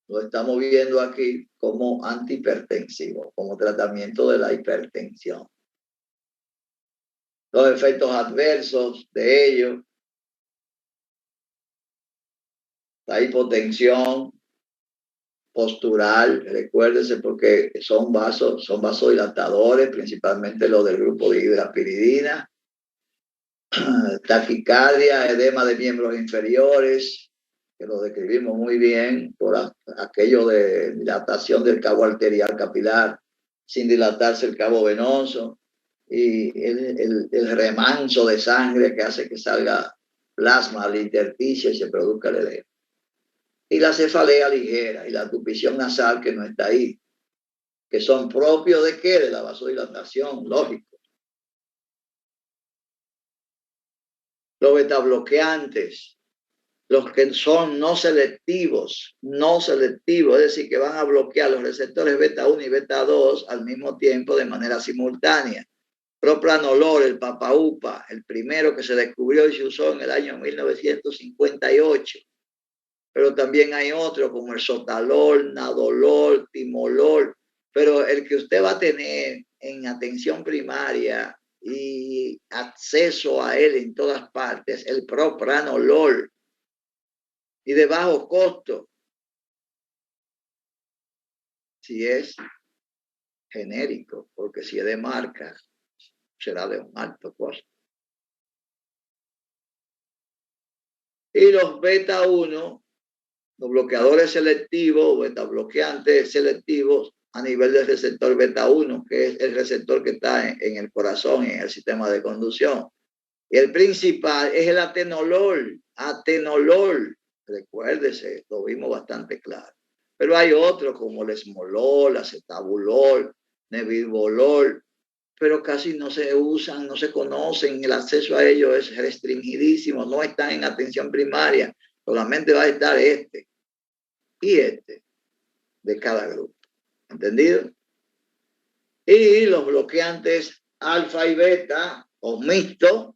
lo estamos viendo aquí como antihipertensivo, como tratamiento de la hipertensión. Los efectos adversos de ello, la hipotensión postural, recuérdese, porque son vasodilatadores, principalmente los del grupo de hidrapiridina, taquicardia, edema de miembros inferiores, que lo describimos muy bien por aquello de dilatación del cabo arterial capilar sin dilatarse el cabo venoso, y el remanso de sangre que hace que salga plasma al intersticio y se produzca el edema. Y la cefalea ligera y la tupición nasal que no está ahí, que son propios ¿de qué? De la vasodilatación, lógico. Los betabloqueantes, los que son no selectivos, es decir, que van a bloquear los receptores beta 1 y beta 2 al mismo tiempo de manera simultánea. Propranolol, el papaupa, el primero que se descubrió y se usó en el año 1958. Pero también hay otros como el sotalol, nadolol, timolol, pero el que usted va a tener en atención primaria y acceso a él en todas partes, el propranolol, y de bajo costo, si es genérico, porque si es de marca, será de un alto costo. Y los beta 1, los bloqueadores selectivos, beta bloqueantes selectivos a nivel del receptor beta 1, que es el receptor que está en el corazón y en el sistema de conducción. Y el principal es el atenolol. Recuérdese, lo vimos bastante claro. Pero hay otros como el esmolol, acetabulol, nebivolol, pero casi no se usan, no se conocen, el acceso a ellos es restringidísimo, no están en atención primaria, solamente va a estar este y este de cada grupo, ¿entendido? Y los bloqueantes alfa y beta o mixto,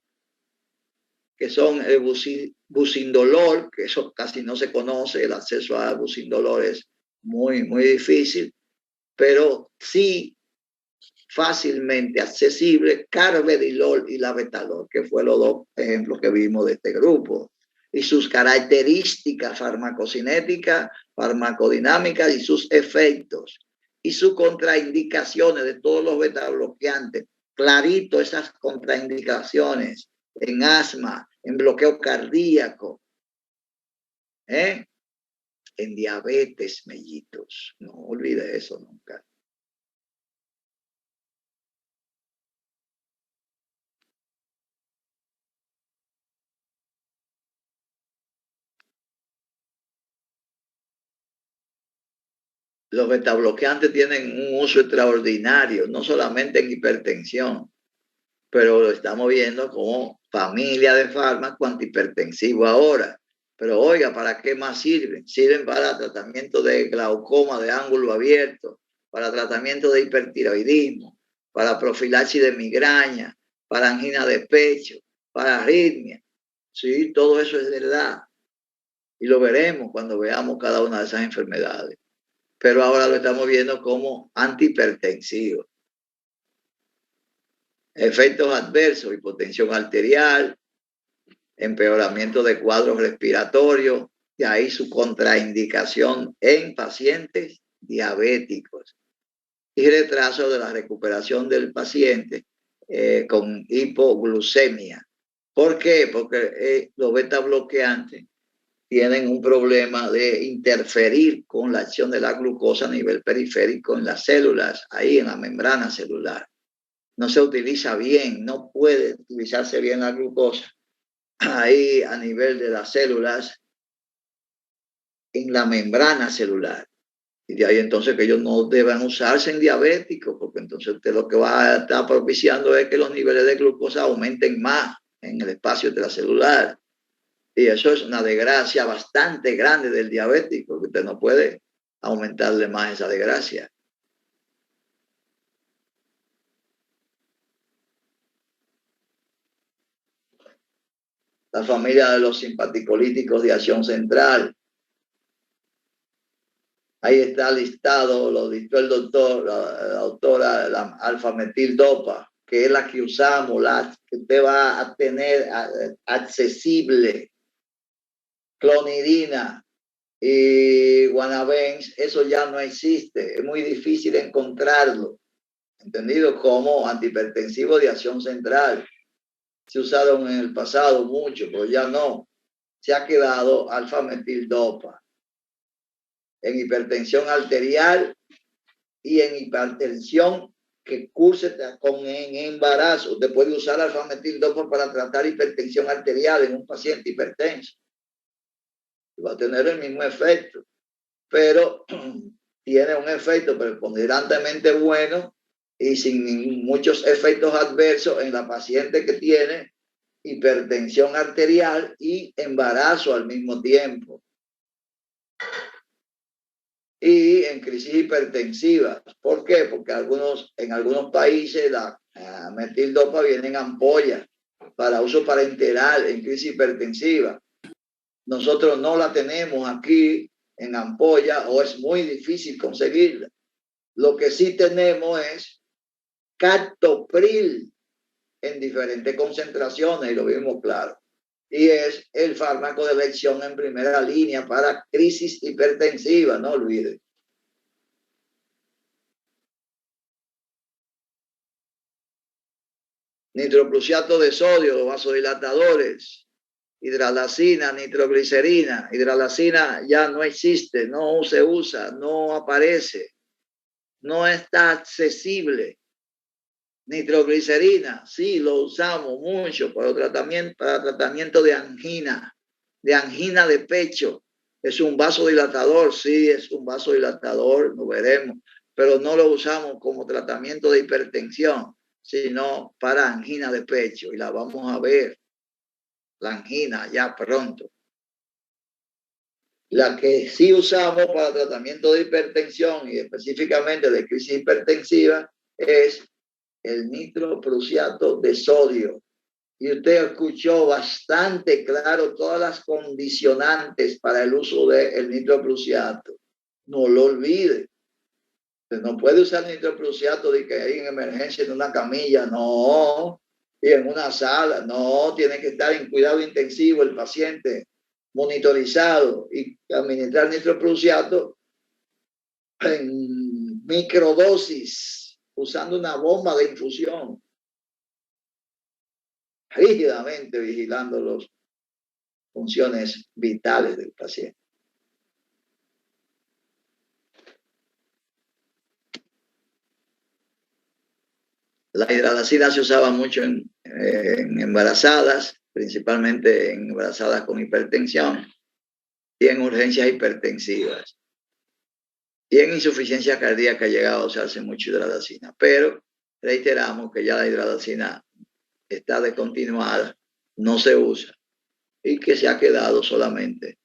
que son el bucindolol, que eso casi no se conoce, el acceso a bucindolol es muy, muy difícil, pero sí fácilmente accesible, carvedilol y la betalol, que fue los dos ejemplos que vimos de este grupo, y sus características farmacocinéticas, farmacodinámicas y sus efectos, y sus contraindicaciones de todos los betabloqueantes, clarito esas contraindicaciones en asma, en bloqueo cardíaco, en diabetes mellitus, no olvide eso nunca. Los betabloqueantes tienen un uso extraordinario, no solamente en hipertensión, pero lo estamos viendo como familia de fármacos antihipertensivos ahora. Pero oiga, ¿para qué más sirven? Sirven para tratamiento de glaucoma de ángulo abierto, para tratamiento de hipertiroidismo, para profilaxis de migraña, para angina de pecho, para arritmia. Sí, todo eso es verdad. Y lo veremos cuando veamos cada una de esas enfermedades. Pero ahora lo estamos viendo como antihipertensivo. Efectos adversos, hipotensión arterial, empeoramiento de cuadros respiratorios, de ahí su contraindicación en pacientes diabéticos y retraso de la recuperación del paciente con hipoglucemia. ¿Por qué? Porque los beta bloqueantes tienen un problema de interferir con la acción de la glucosa a nivel periférico en las células, ahí en la membrana celular. No se utiliza bien, no puede utilizarse bien la glucosa ahí a nivel de las células en la membrana celular. Y de ahí entonces que ellos no deban usarse en diabéticos, porque entonces usted lo que va a estar propiciando es que los niveles de glucosa aumenten más en el espacio intracelular. Y eso es una desgracia bastante grande del diabético, que usted no puede aumentarle más esa desgracia. La familia de los simpaticolíticos de acción central. Ahí está listado, lo dictó el doctor, la doctora, la alfa-metildopa, que es la que usamos, la que usted va a tener accesible, clonidina y guanabens, eso ya no existe, es muy difícil encontrarlo, entendido como antihipertensivo de acción central. Se usaron en el pasado mucho, pero ya no. Se ha quedado alfa-metildopa en hipertensión arterial y en hipertensión que curse con en embarazo. Usted puede usar alfa-metildopa para tratar hipertensión arterial en un paciente hipertenso. Va a tener el mismo efecto, pero tiene un efecto preponderantemente bueno y sin muchos efectos adversos en la paciente que tiene hipertensión arterial y embarazo al mismo tiempo. Y en crisis hipertensiva. ¿Por qué? Porque en algunos países la metildopa viene en ampolla para uso parenteral en crisis hipertensiva. Nosotros no la tenemos aquí en ampolla o es muy difícil conseguirla. Lo que sí tenemos es captopril en diferentes concentraciones y lo vimos claro. Y es el fármaco de elección en primera línea para crisis hipertensiva, no olviden. Nitroprusiato de sodio, vasodilatadores, hidralacina, nitroglicerina. Hidralacina ya no existe, no se usa, no aparece, no está accesible. Nitroglicerina, sí, lo usamos mucho para tratamiento de angina de pecho. Es un vasodilatador, sí, es un vasodilatador, lo veremos, pero no lo usamos como tratamiento de hipertensión, sino para angina de pecho, y la vamos a ver, la angina, ya pronto. La que sí usamos para tratamiento de hipertensión y específicamente de crisis hipertensiva es el nitroprusiato de sodio. Y usted escuchó bastante claro todas las condicionantes para el uso del nitroprusiato. No lo olvide. Usted no puede usar nitroprusiato de que hay en emergencia en una camilla, no. Y en una sala, no. Tiene que estar en cuidado intensivo el paciente, monitorizado, y administrar nitroprusiato en microdosis, usando una bomba de infusión, rígidamente vigilando las funciones vitales del paciente. La hidralacina se usaba mucho en embarazadas, principalmente en embarazadas con hipertensión y en urgencias hipertensivas. Y en insuficiencia cardíaca ha llegado a usarse mucho hidralacina, pero reiteramos que ya la hidralacina está descontinuada, no se usa y que se ha quedado solamente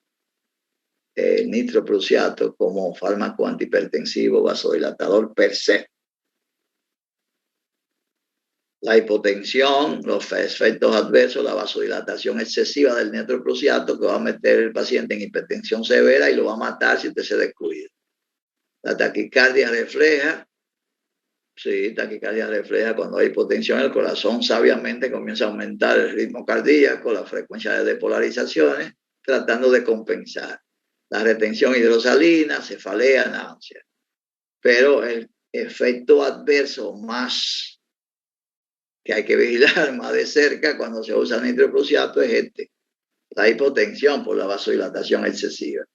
nitroprusiato como fármaco antihipertensivo vasodilatador per se. La hipotensión, los efectos adversos, la vasodilatación excesiva del nitroprusiato que va a meter el paciente en hipertensión severa y lo va a matar si usted se descuida. La taquicardia refleja, sí, taquicardia refleja cuando hay hipotensión, el corazón sabiamente comienza a aumentar el ritmo cardíaco, la frecuencia de depolarizaciones, tratando de compensar. La retención hidrosalina, cefalea, náusea. Pero el efecto adverso más que hay que vigilar más de cerca cuando se usa nitroprusiato es la hipotensión por la vasodilatación excesiva.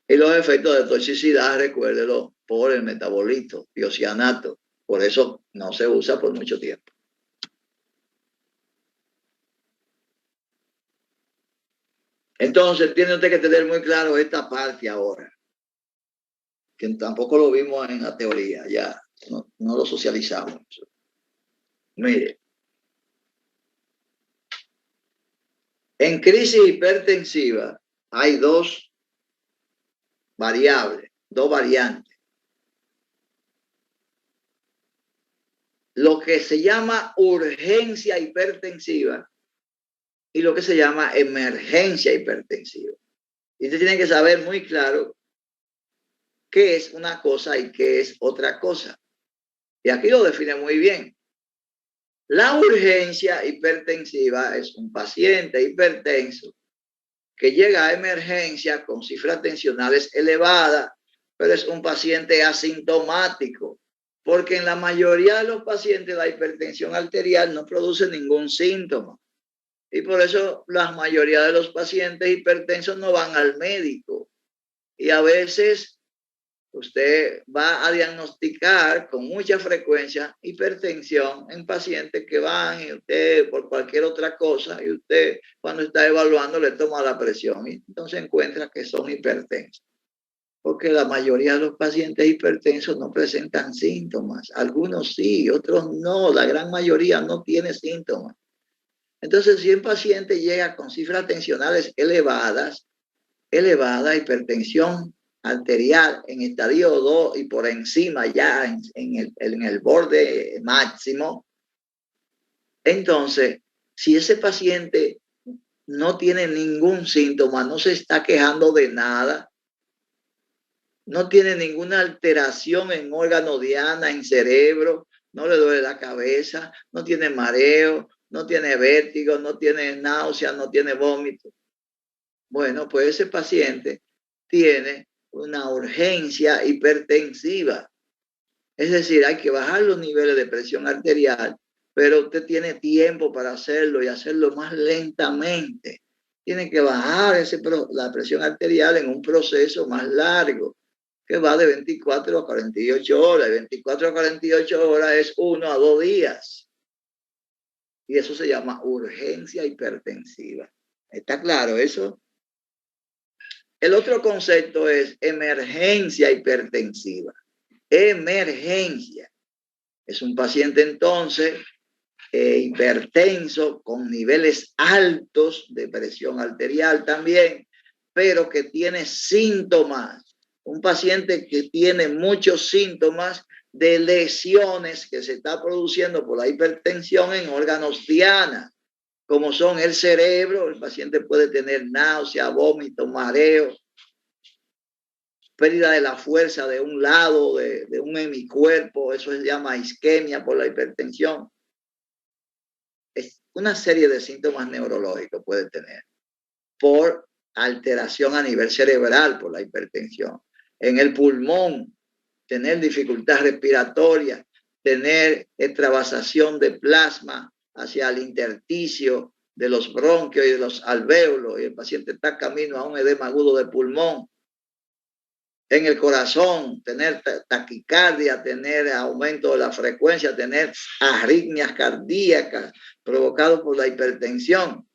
Y los efectos de toxicidad, recuérdelo, por el metabolito, tiocianato. Por eso no se usa por mucho tiempo. Entonces, tiene usted que tener muy claro esta parte ahora, que tampoco lo vimos en la teoría, ya no lo socializamos. Mire, en crisis hipertensiva hay dos variables, dos variantes. Lo que se llama urgencia hipertensiva y lo que se llama emergencia hipertensiva. Y usted tiene que saber muy claro qué es una cosa y qué es otra cosa. Y aquí lo define muy bien. La urgencia hipertensiva es un paciente hipertenso que llega a emergencia con cifras tensionales elevadas, pero es un paciente asintomático, porque en la mayoría de los pacientes la hipertensión arterial no produce ningún síntoma. Y por eso la mayoría de los pacientes hipertensos no van al médico. Y a veces usted va a diagnosticar con mucha frecuencia hipertensión en pacientes que van y usted por cualquier otra cosa y usted cuando está evaluando le toma la presión y entonces encuentra que son hipertensos. Porque la mayoría de los pacientes hipertensos no presentan síntomas. Algunos sí, otros no. La gran mayoría no tiene síntomas. Entonces, si un paciente llega con cifras tensionales elevadas, hipertensión arterial en estadio 2 y por encima ya en el borde máximo, entonces, si ese paciente no tiene ningún síntoma, no se está quejando de nada, no tiene ninguna alteración en órgano diana, en cerebro, no le duele la cabeza, no tiene mareo, no tiene vértigo, no tiene náusea, no tiene vómito. Bueno, pues ese paciente tiene una urgencia hipertensiva. Es decir, hay que bajar los niveles de presión arterial, pero usted tiene tiempo para hacerlo y hacerlo más lentamente. Tiene que bajar la presión arterial en un proceso más largo, que va de 24 a 48 horas. Y 24 a 48 horas es 1 a 2 días. Y eso se llama urgencia hipertensiva. ¿Está claro eso? El otro concepto es emergencia hipertensiva. Emergencia. Es un paciente entonces hipertenso con niveles altos de presión arterial también, pero que tiene síntomas. Un paciente que tiene muchos síntomas de lesiones que se está produciendo por la hipertensión en órganos diana, como son el cerebro. El paciente puede tener náusea, vómito, mareo, pérdida de la fuerza de un lado, de un hemicuerpo, eso se llama isquemia por la hipertensión. Es una serie de síntomas neurológicos puede tener por alteración a nivel cerebral por la hipertensión. En el pulmón, tener dificultad respiratoria, tener extravasación de plasma hacia el intersticio de los bronquios y de los alvéolos, y el paciente está camino a un edema agudo de pulmón. En el corazón, tener taquicardia, tener aumento de la frecuencia, tener arritmias cardíacas provocadas por la hipertensión.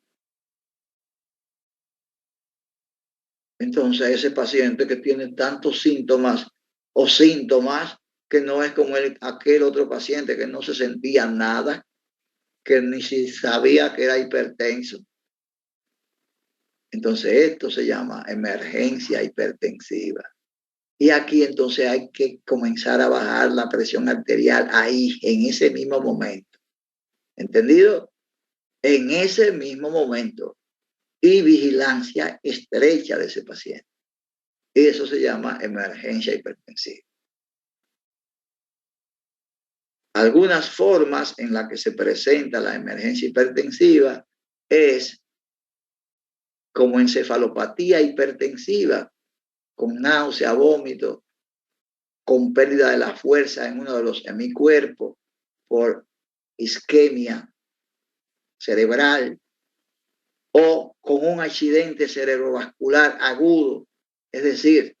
Entonces, ese paciente que tiene tantos síntomas o síntomas que no es como aquel otro paciente que no se sentía nada, que ni si sabía que era hipertenso. Entonces esto se llama emergencia hipertensiva. Y aquí entonces hay que comenzar a bajar la presión arterial ahí, en ese mismo momento. ¿Entendido? En ese mismo momento. Y vigilancia estrecha de ese paciente. Y eso se llama emergencia hipertensiva. Algunas formas en las que se presenta la emergencia hipertensiva es como encefalopatía hipertensiva, con náusea, vómito, con pérdida de la fuerza en uno de los hemicuerpos por isquemia cerebral o con un accidente cerebrovascular agudo. Es decir,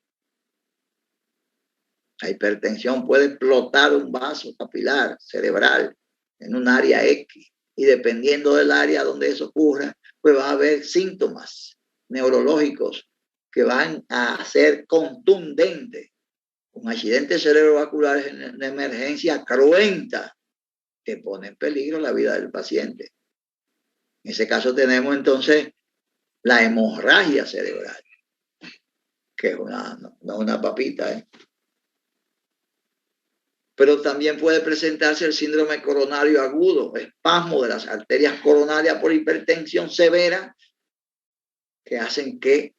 la hipertensión puede explotar un vaso capilar cerebral en un área X y dependiendo del área donde eso ocurra, pues va a haber síntomas neurológicos que van a ser contundentes. Un accidente cerebrovascular es una emergencia cruenta que pone en peligro la vida del paciente. En ese caso tenemos entonces la hemorragia cerebral, que es una papita, ¿eh? Pero también puede presentarse el síndrome coronario agudo, espasmo de las arterias coronarias por hipertensión severa, que hacen que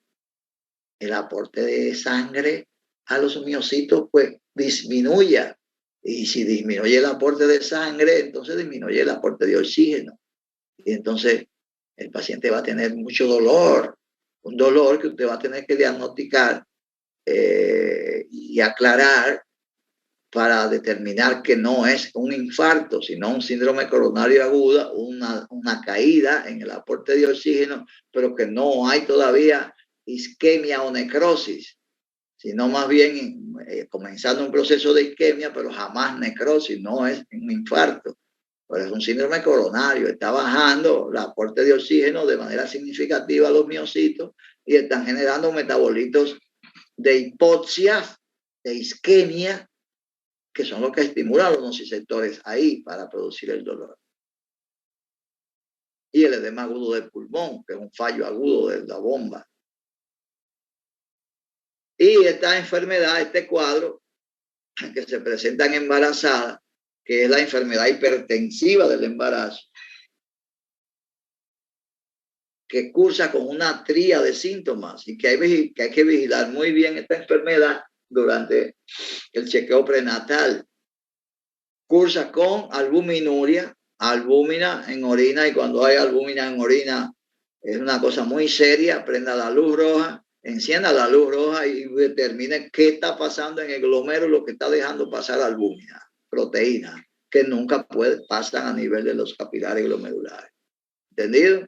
el aporte de sangre a los miocitos pues disminuya. Y si disminuye el aporte de sangre, entonces disminuye el aporte de oxígeno. Y entonces el paciente va a tener mucho dolor, un dolor que usted va a tener que diagnosticar y aclarar para determinar que no es un infarto, sino un síndrome coronario agudo, una caída en el aporte de oxígeno, pero que no hay todavía isquemia o necrosis, sino más bien comenzando un proceso de isquemia, pero jamás necrosis, no es un infarto. Pero es un síndrome coronario, está bajando el aporte de oxígeno de manera significativa a los miocitos y están generando metabolitos de hipoxia, de isquemia, que son los que estimulan los nociceptores ahí para producir el dolor. Y el edema agudo del pulmón, que es un fallo agudo de la bomba. Y esta enfermedad, este cuadro, que se presenta en embarazadas, que es la enfermedad hipertensiva del embarazo, que cursa con una tríada de síntomas y que hay que vigilar muy bien esta enfermedad durante el chequeo prenatal. Cursa con albuminuria, albúmina en orina, y cuando hay albúmina en orina es una cosa muy seria. Prenda la luz roja, encienda la luz roja y determine qué está pasando en el glomérulo que está dejando pasar albúmina, proteína, que nunca pasan a nivel de los capilares glomerulares. ¿Entendido?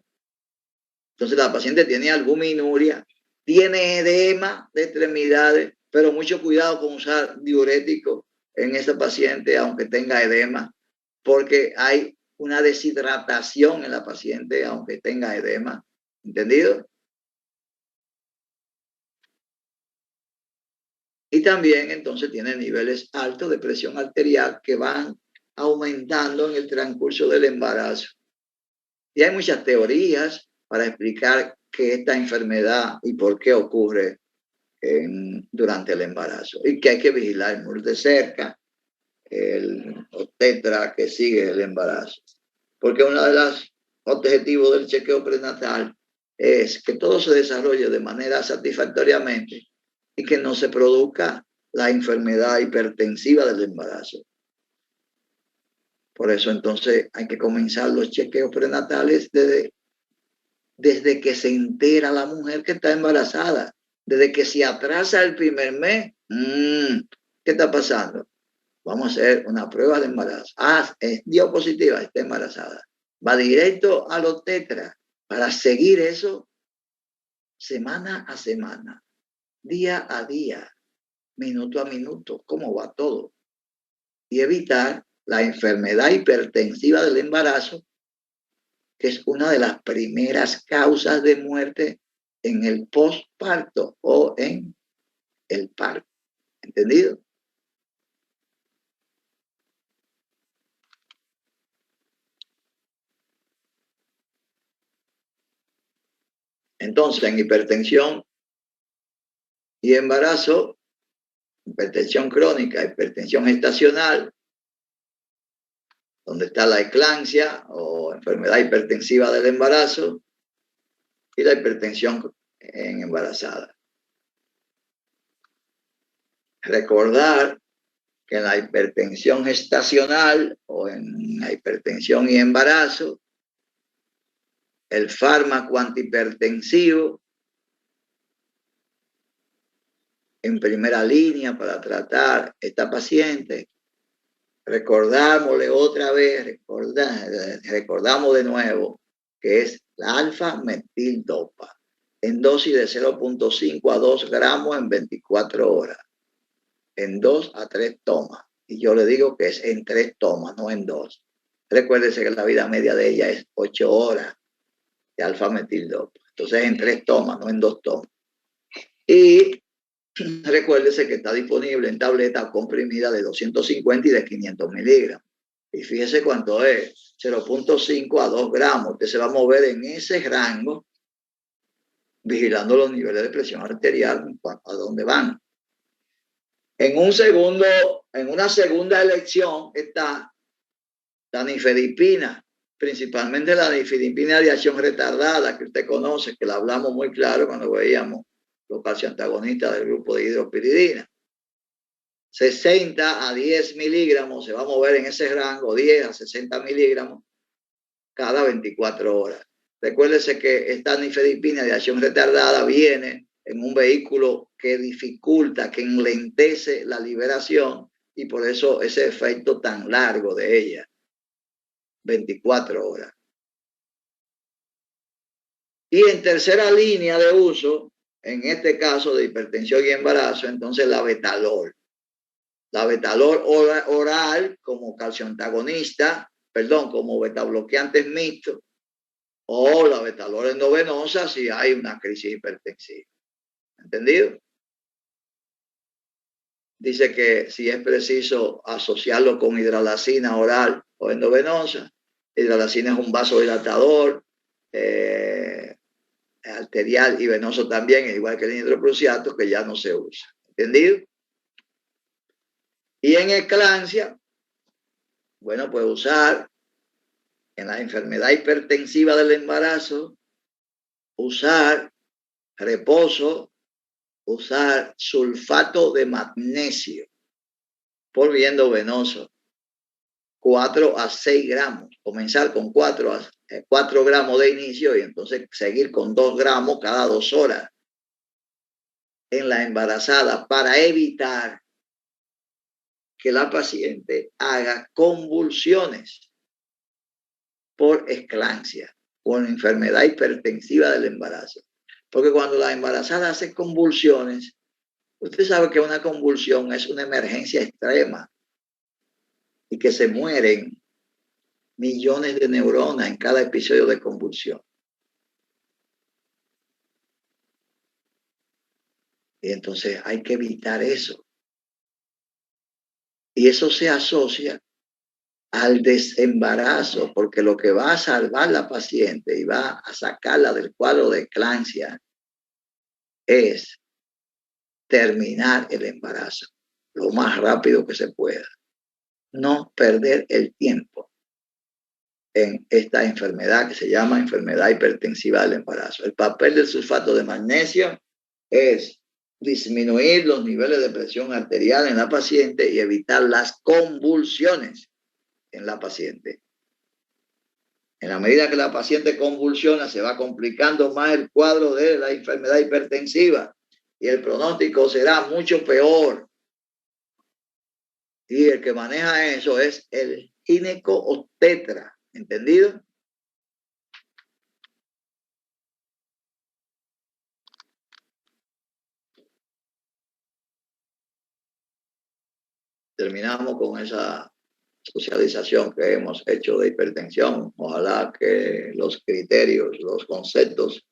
Entonces la paciente tiene albuminuria, tiene edema de extremidades, pero mucho cuidado con usar diurético en esta paciente, aunque tenga edema, porque hay una deshidratación en la paciente, aunque tenga edema. ¿Entendido? Y también entonces tiene niveles altos de presión arterial que van aumentando en el transcurso del embarazo. Y hay muchas teorías para explicar que esta enfermedad y por qué ocurre durante el embarazo y que hay que vigilar muy de cerca el obstetra que sigue el embarazo. Porque uno de los objetivos del chequeo prenatal es que todo se desarrolle de manera satisfactoriamente y que no se produzca la enfermedad hipertensiva del embarazo. Por eso entonces hay que comenzar los chequeos prenatales desde que se entera la mujer que está embarazada, desde que se atrasa el primer mes. ¿Qué está pasando? Vamos a hacer una prueba de embarazo. Dio positiva, está embarazada. Va directo a los tetras para seguir eso semana a semana, día a día, minuto a minuto, cómo va todo. Y evitar la enfermedad hipertensiva del embarazo, que es una de las primeras causas de muerte en el postparto o en el parto. ¿Entendido? Entonces, en hipertensión y embarazo, hipertensión crónica, hipertensión gestacional, donde está la eclampsia o enfermedad hipertensiva del embarazo, y la hipertensión en embarazada. Recordar que en la hipertensión gestacional o en la hipertensión y embarazo, el fármaco antihipertensivo en primera línea para tratar esta paciente, recordámosle otra vez, recordamos de nuevo que es la alfa-metildopa en dosis de 0.5 a 2 gramos en 24 horas, en 2 a 3 tomas. Y yo le digo que es en 3 tomas, no en 2. Recuérdese que la vida media de ella es 8 horas de alfa-metildopa. Entonces en 3 tomas, no en 2 tomas. Y recuérdese que está disponible en tableta comprimida de 250 y de 500 miligramos. Y fíjese cuánto es, 0.5 a 2 gramos. Usted se va a mover en ese rango, vigilando los niveles de presión arterial, a dónde van. En una segunda elección está la nifedipina, principalmente la nifedipina de acción retardada, que usted conoce, que la hablamos muy claro cuando veíamos los calcioantagonistas del grupo de hidropiridina. 60 a 10 miligramos, se va a mover en ese rango, 10 a 60 miligramos cada 24 horas. Recuérdese que esta nifedipina de acción retardada viene en un vehículo que dificulta, que enlentece la liberación, y por eso ese efecto tan largo de ella, 24 horas. Y en tercera línea de uso, en este caso de hipertensión y embarazo, entonces la betalol. La betalol oral como calcioantagonista, como betabloqueantes mixtos, o la betalol endovenosa si hay una crisis hipertensiva. ¿Entendido? Dice que si es preciso asociarlo con hidralacina oral o endovenosa. Hidralacina es un vasodilatador arterial y venoso también, igual que el hidroprusiato, que ya no se usa. ¿Entendido? Y en eclampsia, bueno, puede usar en la enfermedad hipertensiva del embarazo, usar reposo, usar sulfato de magnesio por vía endovenoso, 4 a 6 gramos. Comenzar con 4 gramos de inicio y entonces seguir con 2 gramos cada 2 horas en la embarazada para evitar que la paciente haga convulsiones por eclampsia, por enfermedad hipertensiva del embarazo. Porque cuando la embarazada hace convulsiones, usted sabe que una convulsión es una emergencia extrema y que se mueren millones de neuronas en cada episodio de convulsión. Y entonces hay que evitar eso. Y eso se asocia al desembarazo, porque lo que va a salvar a la paciente y va a sacarla del cuadro de eclampsia es terminar el embarazo lo más rápido que se pueda. No perder el tiempo en esta enfermedad que se llama enfermedad hipertensiva del embarazo. El papel del sulfato de magnesio es disminuir los niveles de presión arterial en la paciente y evitar las convulsiones en la paciente. En la medida que la paciente convulsiona, se va complicando más el cuadro de la enfermedad hipertensiva y el pronóstico será mucho peor. Y el que maneja eso es el gineco-obstetra. ¿Entendido? Terminamos con esa socialización que hemos hecho de hipertensión. Ojalá que los criterios, los conceptos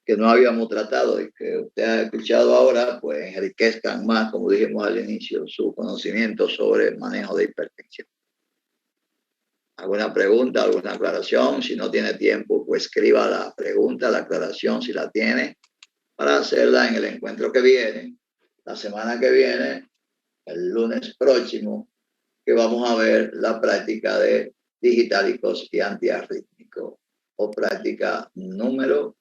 que no habíamos tratado y que usted ha escuchado ahora, pues enriquezcan más, como dijimos al inicio, su conocimiento sobre el manejo de hipertensión. ¿Alguna pregunta, alguna aclaración? Si no tiene tiempo, pues escriba la pregunta, la aclaración, si la tiene, para hacerla en el encuentro que viene, la semana que viene, el lunes próximo, que vamos a ver la práctica de digitálicos y antiarrítmicos, o práctica número